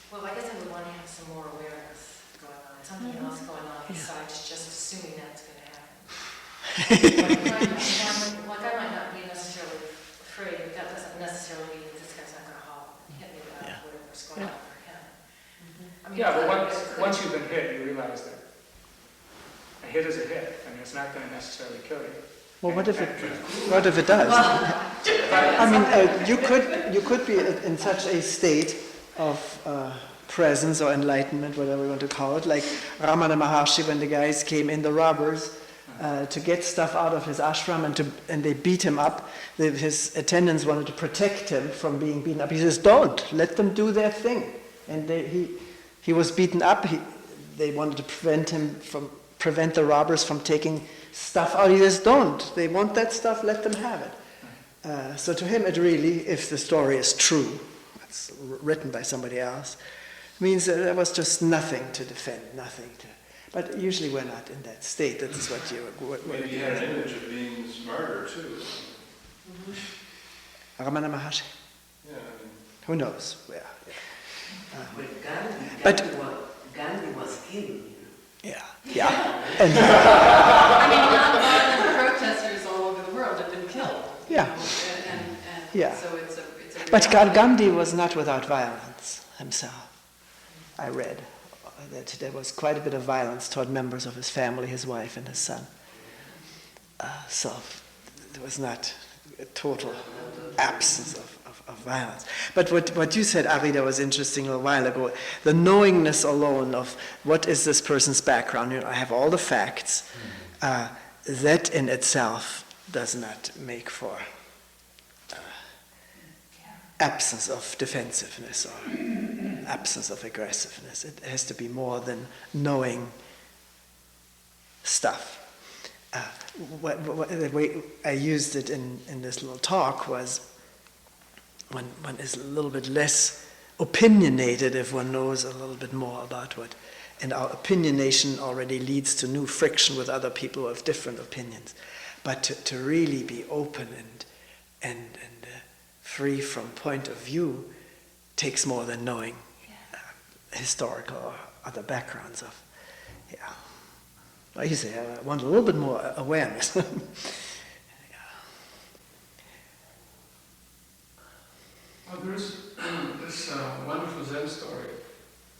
Well, I guess I would want to have some more awareness going on, something else going on besides just assuming that's going to happen. Like I might not be necessarily afraid, but that doesn't necessarily mean that this guy's not going to hit me about whatever's going on for him. But once you've been hit, you realize that a hit is a hit, and it's not going to necessarily kill you. Well, what if it does? You could be in such a state of presence or enlightenment, whatever you want to call it, like Ramana Maharshi when the guys came in, the robbers, to get stuff out of his ashram and they beat him up. His attendants wanted to protect him from being beaten up. He says, don't, let them do their thing. And he was beaten up. They wanted to prevent the robbers from taking stuff out. He says, don't. They want that stuff, let them have it. So to him, it really, if the story is true, it's written by somebody else, means that there was just nothing to defend, nothing to. But usually we're not in that state. That's what you. Maybe you had an image of being smarter too. Ramana Maharshi. Yeah. Who knows? Yeah. Gandhi was killed. Yeah. Yeah. And, nonviolent protesters all over the world have been killed. Yeah. And so it's a but Gandhi was not without violence himself. I read that there was quite a bit of violence toward members of his family, his wife and his son. So there was not a total absence of of violence. But what you said, Ari, that was interesting a little while ago, the knowingness alone of what is this person's background. I have all the facts. That in itself does not make for absence of defensiveness or absence of aggressiveness. It has to be more than knowing stuff. The way I used it in this little talk was one is a little bit less opinionated if one knows a little bit more about what. And our opinionation already leads to new friction with other people who have different opinions. But to really be open and free from point of view takes more than knowing historical or other backgrounds of, like you say, I want a little bit more awareness. Well, there's this wonderful Zen story.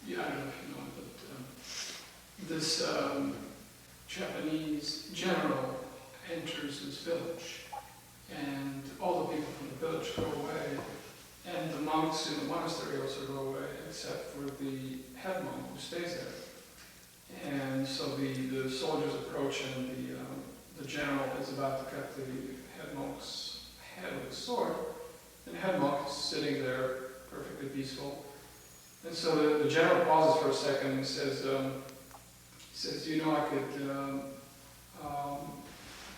I don't know if you know it, but this Japanese general enters his village, and all the people from the village go away, and the monks in the monastery also go away, except for the head monk who stays there. And so the soldiers approach, and the general is about to cut the head monk's head with a sword, and the head monk is sitting there, perfectly peaceful. And so the general pauses for a second and says, I could, I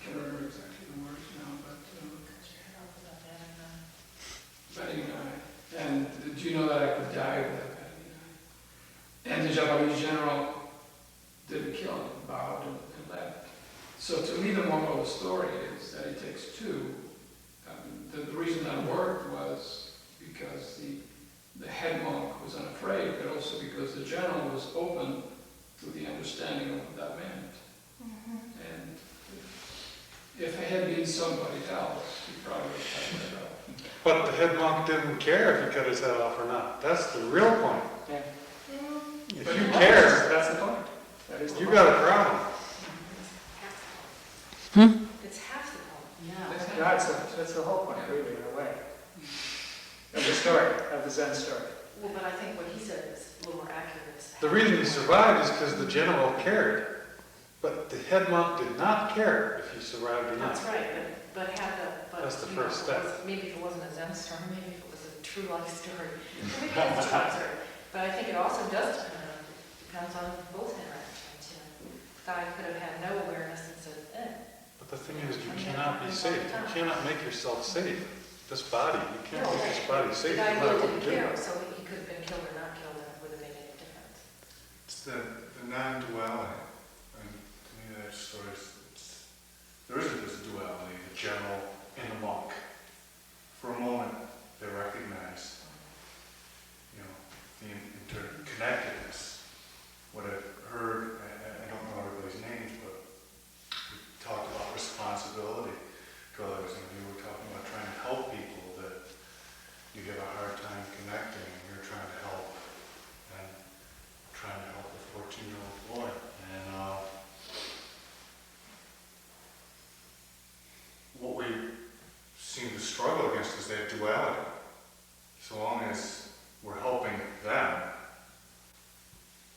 can't remember exactly the words now, but batting an eye. And do you know that I could die without batting an eye? And the Japanese general didn't kill him, bowed and left. So to me, the moral of the story is that it takes two. The reason that worked was because the head monk was unafraid, but also because the general was open to the understanding of what that meant. Mm-hmm. And if it had been somebody else, he probably would have cut it off. But the head monk didn't care if he cut his head off or not. That's the real point. Yeah. If you care, That's the point. That is the you point. got a problem. It's half the problem. That's the whole point, really, in a way. Of the story, of the Zen story. Well, but I think what he said is a little more accurate. The reason he survived is because the general cared. But the head monk did not care if he survived or not. That's right, but That's the you know, first step. Maybe if it wasn't a Zen story, maybe if it was a true life story, maybe it's a true life story. But I think it also does depends on both interactions. You know, the guy could have had no awareness and said, But the thing is, you cannot be safe. You cannot make yourself safe. This body, you can't make this body safe. The guy No matter really what didn't you do. care, so he could have been killed or not killed, and it would have made any difference. It's the non-duality. And to me, that story there isn't this duality, the general and the monk. For a moment, they recognize, the interconnectedness. What I've heard, I don't know everybody's names, but we talked about responsibility to others, and we were talking about trying to help people that you have a hard time connecting, and you're trying to help, and trying to help a 14-year-old boy. And what we seem to struggle against is that duality. So long as we're helping them,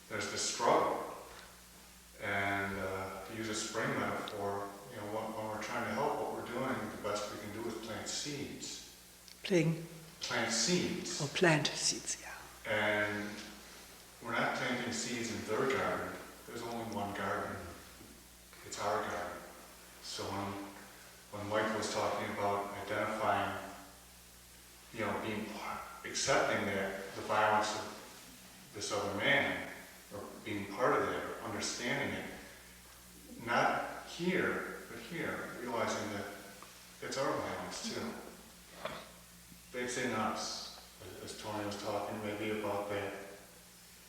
there's this struggle. And to use a spring metaphor, when we're trying to help, what we're doing, the best we can do is plant seeds. Plant seeds. Or plant seeds, And we're not planting seeds in their garden. There's only one garden. It's our garden. So when Mike was talking about identifying, being accepting the violence of this other man, or being part of it, or understanding it, not here, but here, realizing that it's our violence too. It's in us, as Toni was talking maybe about that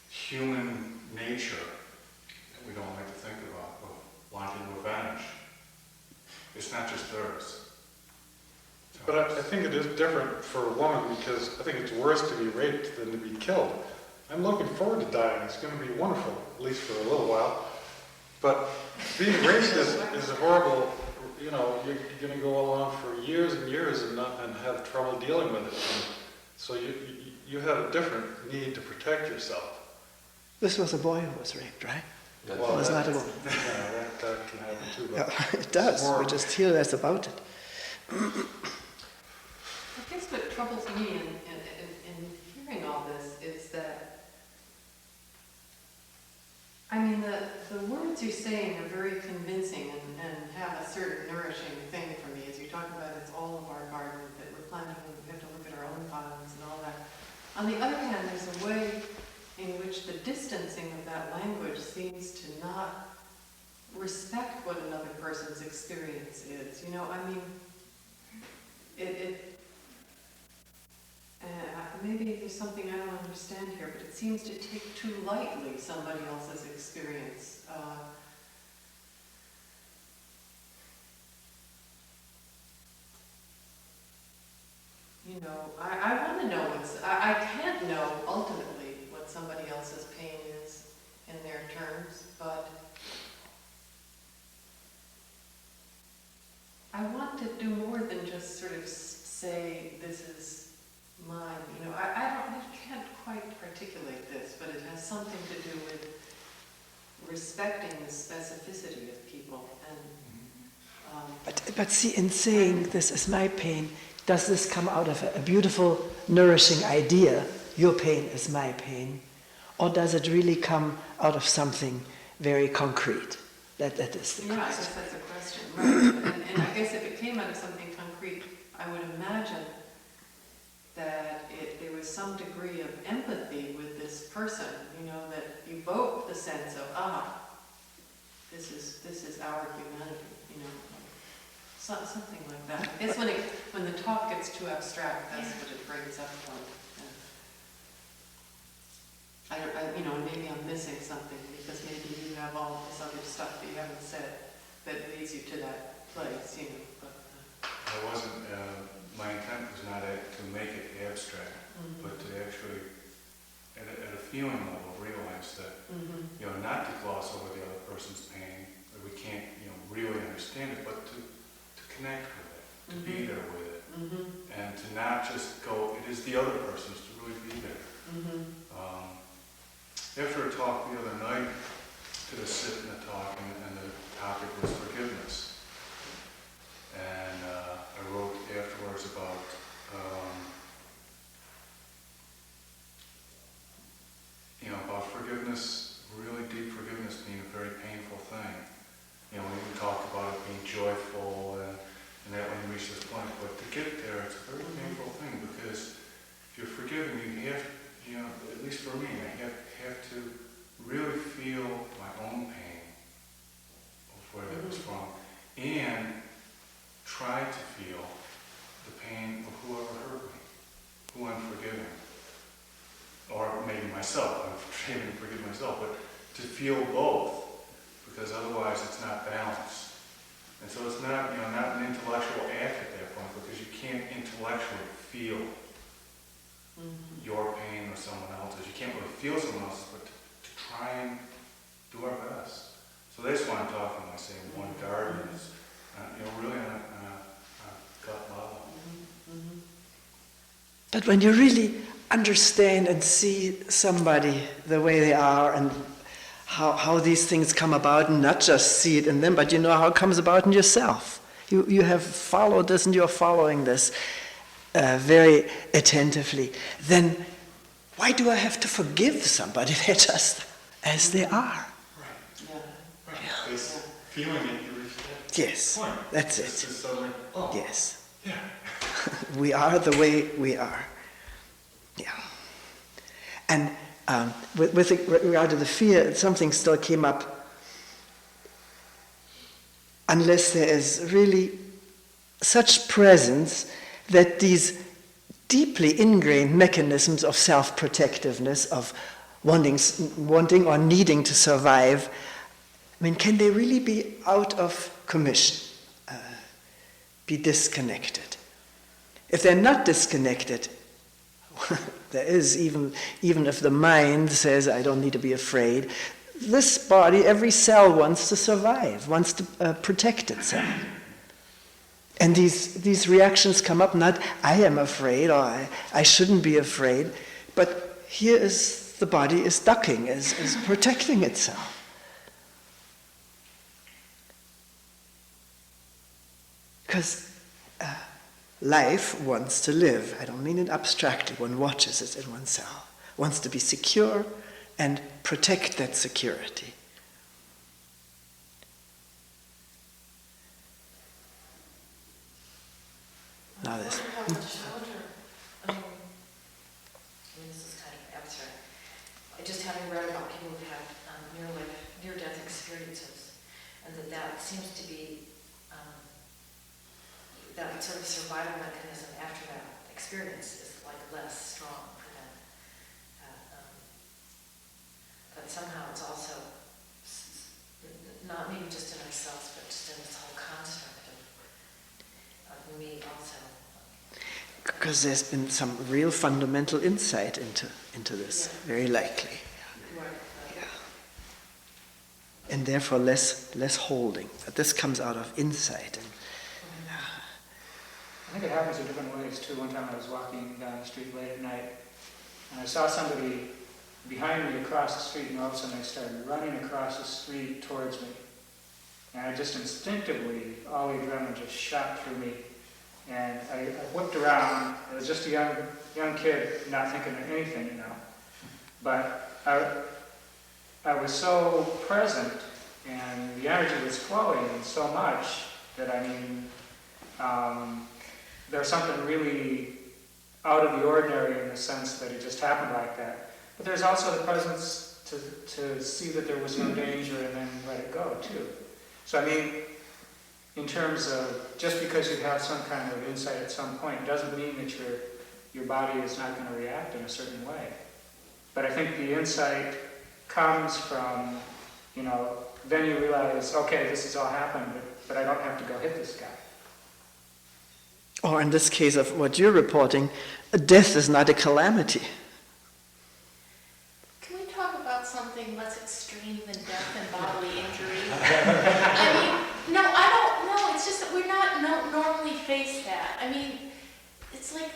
human nature that we don't like to think about, of wanting revenge. It's not just theirs. But I think it is different for a woman because I think it's worse to be raped than to be killed. I'm looking forward to dying. It's going to be wonderful, at least for a little while. But being raped is a horrible you know, you're going to go along for years and years and have trouble dealing with it. And so you have a different need to protect yourself. This was a boy who was raped, right? Yes. Well, It was not a woman. Yeah, that can happen too. But Yeah, it does. more- We just hear less about it. I guess what troubles me in hearing all this is that, I mean, the words you're saying are very convincing and have a certain nourishing thing for me. As you talk about, it's all of our garden that we're planting, and we have to look at our own gardens and all that. On the other hand, there's a way in which the distancing of that language seems to not respect what another person's experience is. You know, I mean, maybe there's something I don't understand here, but it seems to take too lightly somebody else's experience. You know, I want to know I can't know ultimately what somebody else's pain is in their terms, but I want to do more than just sort of say, this is mine. You know, I can't quite articulate this, but it has something to do with respecting the specificity of people. And But see, in saying this is my pain, does this come out of a beautiful, nourishing idea, your pain is my pain? Or does it really come out of something very concrete? That is the yeah, I question. guess that's a question, right? And I guess if it came out of something concrete, I would imagine that there was some degree of empathy with this person, you know, that evoked the sense of, this is our humanity, you know, something like that. I guess when the talk gets too abstract, that's what it brings up from. You know, maybe I'm missing something because maybe you have all this other stuff that you haven't said that leads you to that place, you know. But, I wasn't, my intent was not to make it abstract, but to actually, at a feeling level, realize that, you know, not to gloss over the other person's pain, that we can't, you know, really understand it, but to connect with it, to be there with it, and to not just go, it is the other person's, to really be there. After a talk the other night, did a sit and a talk, and the topic was forgiveness. And I wrote afterwards about you know, about forgiveness, really deep forgiveness being a very painful thing. You know, we can talk about it being joyful and that when you reach this point, but to get there, it's a very painful thing because if you're forgiving, you have, you know, at least for me, I have to really feel my own pain of where that was from, and try to feel the pain of whoever hurt me, who I'm forgiving, or maybe myself. I'm trying to forgive myself, but to feel both, because otherwise it's not balanced. And so it's not, you know, not an intellectual act at that point, because you can't intellectually feel your pain or someone else's. You can't really feel someone else's, but to try and do our best. So that's why I'm talking when I say one garden is, you know, really on a gut level. But when you really understand and see somebody the way they are and how these things come about, and not just see it in them, but you know how it comes about in yourself. You have followed this and you're following this very attentively. Then why do I have to forgive somebody? They're just as they are. This feeling that you reach that Yes, point. that's It's it. just suddenly, oh, Yes. yeah. We are the way we are. Yeah. And with regard to the fear, something still came up. Unless there is really such presence that these deeply ingrained mechanisms of self-protectiveness, of wanting or needing to survive, I mean, can they really be out of commission, be disconnected? If they're not disconnected, there is, even if the mind says, I don't need to be afraid, this body, every cell wants to survive, wants to protect itself. And these reactions come up, not I am afraid or I shouldn't be afraid, but here is the body is ducking, is protecting itself. Because life wants to live. I don't mean it abstractly. One watches it in oneself. Wants to be secure and protect that security. Now this. I wonder, this is kind of abstract. Just having read about people who've had near-death experiences, and that seems to be that sort of survival mechanism after that experience is like less strong for them. But somehow it's also not maybe just in ourselves, but just in this whole construct of me also. Because there's been some real fundamental insight into this, very likely. Right. Yeah. And therefore less holding. But this comes out of insight. And, I think it happens in different ways too. One time I was walking down the street late at night, and I saw somebody behind me across the street, and all of a sudden they started running across the street towards me. And I just instinctively, all the adrenaline just shot through me. And I whipped around. I was just a young kid, not thinking of anything, But I was so present, and the energy was flowing so much that, there's something really out of the ordinary in the sense that it just happened like that. But there's also the presence to see that there was no danger and then let it go, too. So, in terms of just because you have some kind of insight at some point doesn't mean that your body is not going to react in a certain way. But I think the insight comes from, then you realize, okay, this has all happened, but I don't have to go hit this guy. or in this case of what you're reporting, death is not a calamity. Can we talk about something less extreme than death and bodily injury? No, I don't know. It's just that we're not normally face that. It's like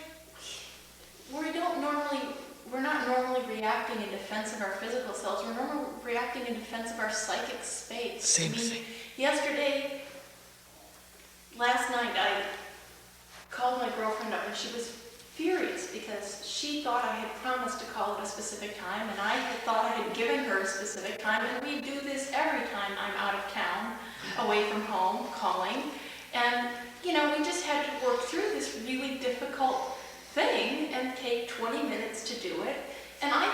we're not normally reacting in defense of our physical selves. We're normally reacting in defense of our psychic space. Same thing. Last night, I called my girlfriend up and she was furious because she thought I had promised to call at a specific time, and I had thought I had given her a specific time, and we do this every time I'm out of town, away from home, calling. And, we just had to work through this really difficult thing and take 20 minutes to do it. And I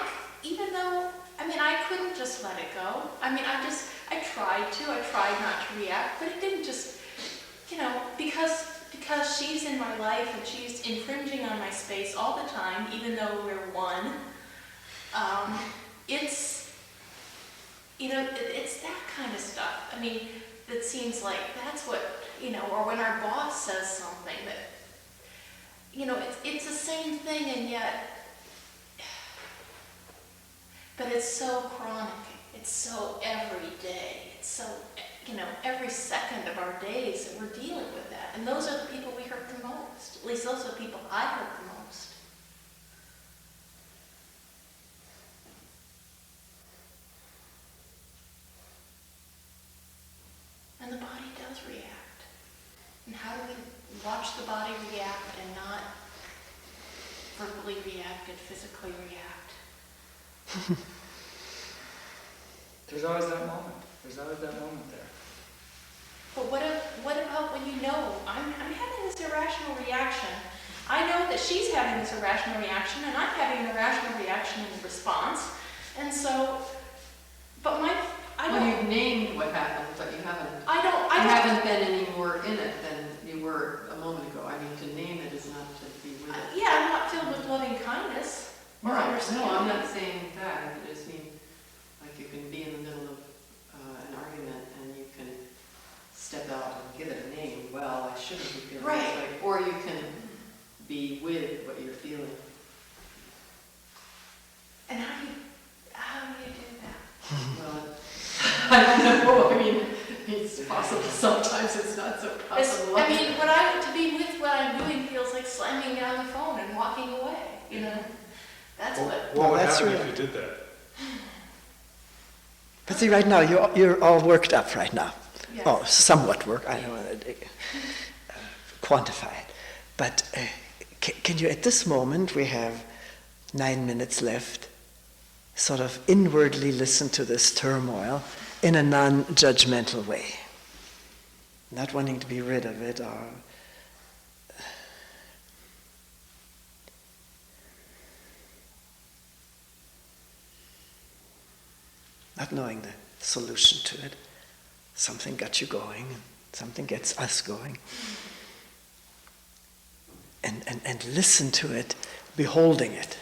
couldn't just let it go. I tried not to react, but it didn't just, because she's in my life and she's infringing on my space all the time, even though we're one, it's that kind of stuff. That seems like that's what, or when our boss says something that, it's the same thing, and yet, but it's so chronic, it's so every day, it's so, every second of our days that we're dealing with that. And those are the people we hurt the most. At least those are the people I hurt the most. And the body does react. And how do we watch the body react and not verbally react and physically react? There's always that moment. There's always that moment there. But what about when I'm having this irrational reaction? I know that she's having this irrational reaction, and I'm having an irrational reaction in response. And so, but you've named what happened, but you haven't. I haven't been any more in it than you were a moment ago. To name it is not to be with it. Yeah, I'm not filled with loving kindness or understanding. No, I'm not saying that. I just mean, like, you can be in the middle of an argument and you can step out and give it a name. Well, I shouldn't be feeling right. this way. Or you can be with what you're feeling. And how do you do that? Well, I don't know. It's possible, sometimes it's not so possible. I mean, to be with what I'm doing feels like slamming down the phone and walking away, you know? That's what. What Well, would that's happen real. if you did that? But see, right now, you're all worked up right now. Yes. Oh, somewhat work, I don't want to quantify it. But can you, at this moment, we have 9 minutes left, sort of inwardly listen to this turmoil in a non-judgmental way. Not wanting to be rid of it or not knowing the solution to it. Something got you going, and something gets us going. And listen to it, beholding it.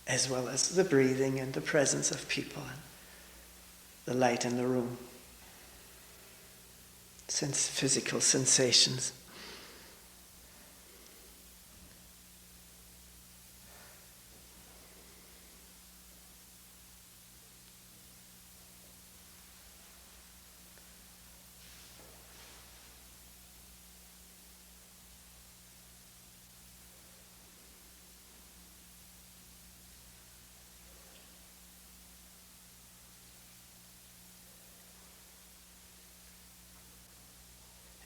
As well as the breathing and the presence of people and the light in the room. Physical sensations.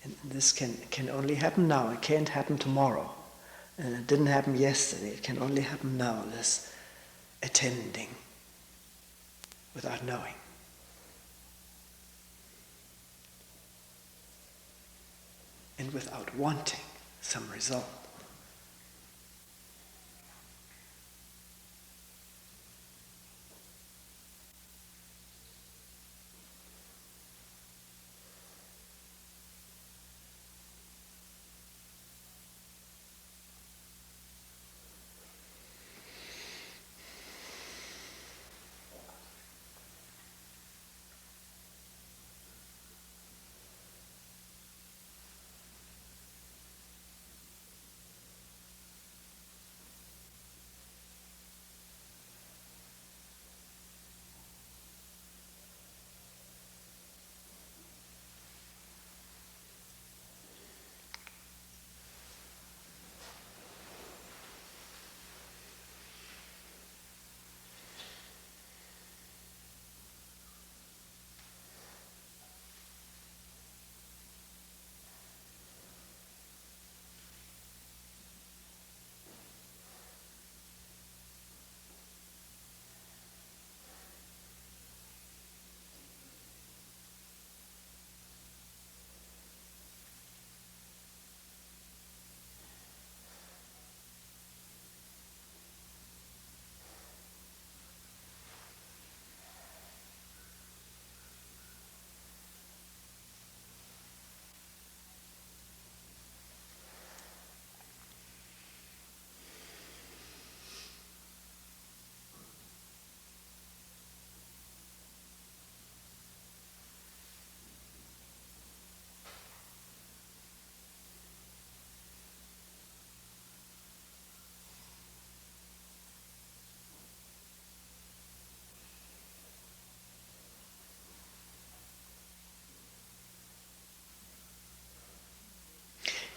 And this can only happen now. It can't happen tomorrow. And it didn't happen yesterday. It can only happen now, this attending without knowing. And without wanting some result.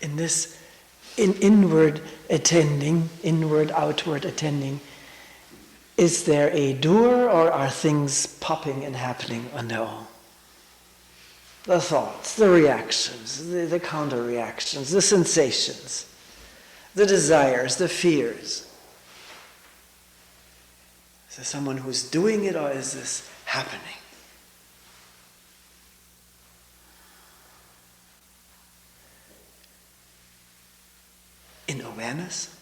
In this inward attending, inward-outward attending, is there a doer or are things popping and happening on their own? The thoughts, the reactions, the counter-reactions, the sensations, the desires, the fears. Is there someone who's doing it or is this happening? In awareness?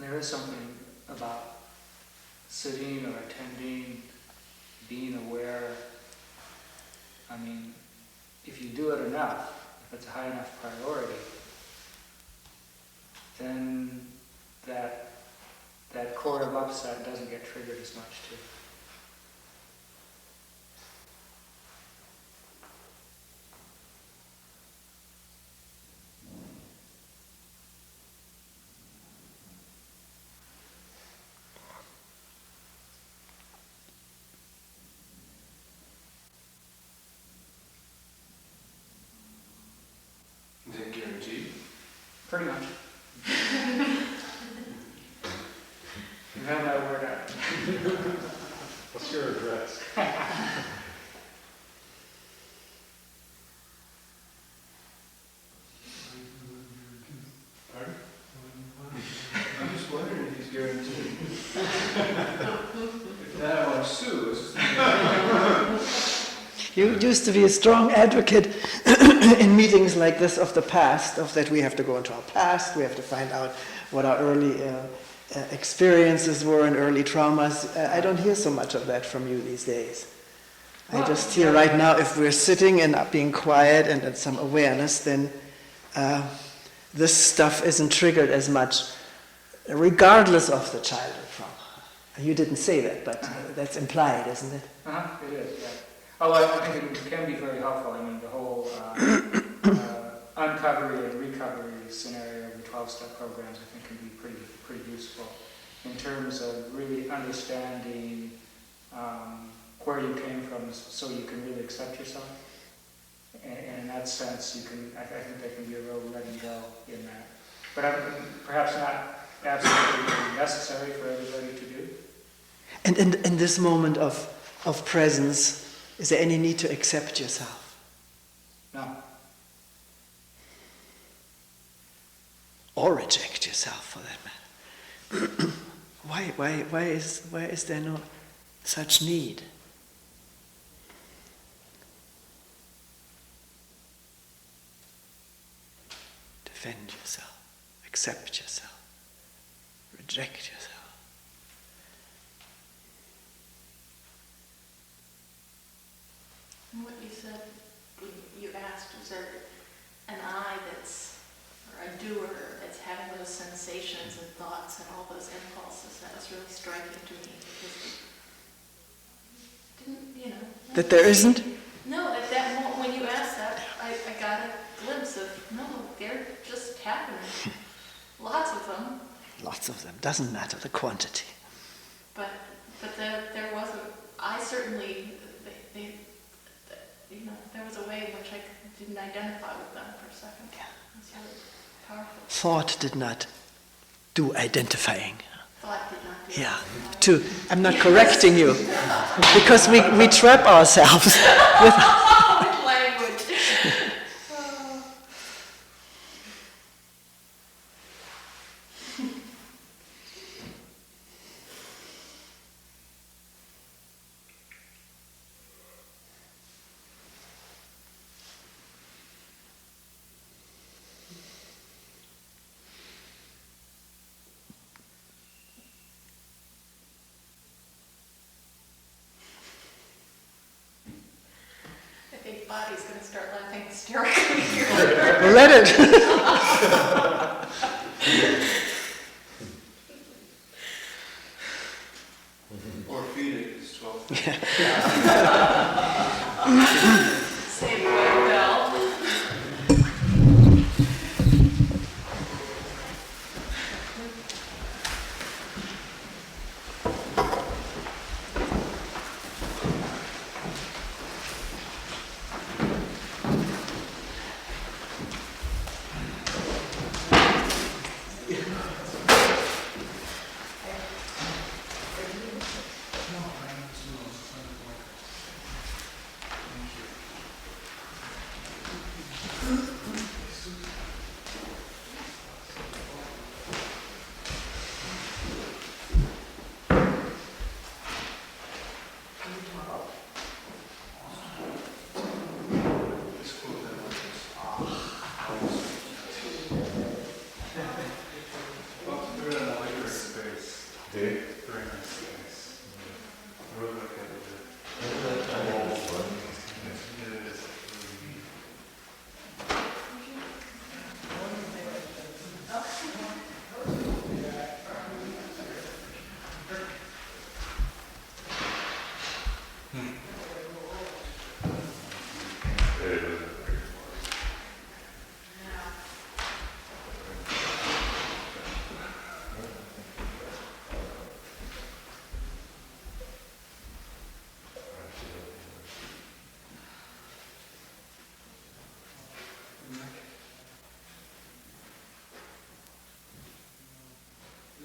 there is something about sitting or attending, being aware. I mean, if you do it enough, if it's a high enough priority, then that core of upset doesn't get triggered as much too. Is it guaranteed? Pretty much. You have my word out. What's your address? Pardon? I'm just wondering if he's guaranteed. If not, I want to sue. You used to be a strong advocate in meetings like this of the past, of that we have to go into our past, we have to find out what our early experiences were and early traumas. I don't hear so much of that from you these days. I just hear right now, if we're sitting and being quiet and at some awareness, then this stuff isn't triggered as much, regardless of the childhood trauma. You didn't say that, but that's implied, isn't it? It is, yeah. Although I think it can be very helpful. I mean, the whole uncovery and recovery scenario of the 12-step programs, I think, can be pretty useful in terms of really understanding where you came from, so you can really accept yourself. And in that sense, you can. I think there can be a real letting go in that. But perhaps not absolutely necessary for everybody to do. And in this moment of presence, is there any need to accept yourself? No. Or reject yourself, for that matter. Why is there no such need? Defend yourself, accept yourself, reject yourself. And what you said, you asked, is there an I that's, or a doer that's having those sensations and thoughts and all those impulses? That was really striking to me, because That there isn't? No, at that moment, when you asked that, I got a glimpse of, no, they're just happening. Lots of them. Lots of them. Doesn't matter the quantity. But there wasn't, I certainly, there was a way in which I didn't identify with them for a second. Yeah. It was really powerful. Thought did not do identifying. Thought did not do Yeah. I'm not correcting you, because we trap ourselves with language. I think body's going to start laughing hysterically here. let it. Or feed it, it's 12. Save the way bell.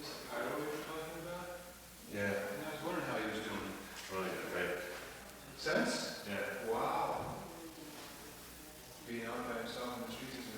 This is the hideaway we're talking about? Yeah. And I was wondering how he was doing. Really great. Since? Yeah. Wow. Being out by himself in the streets is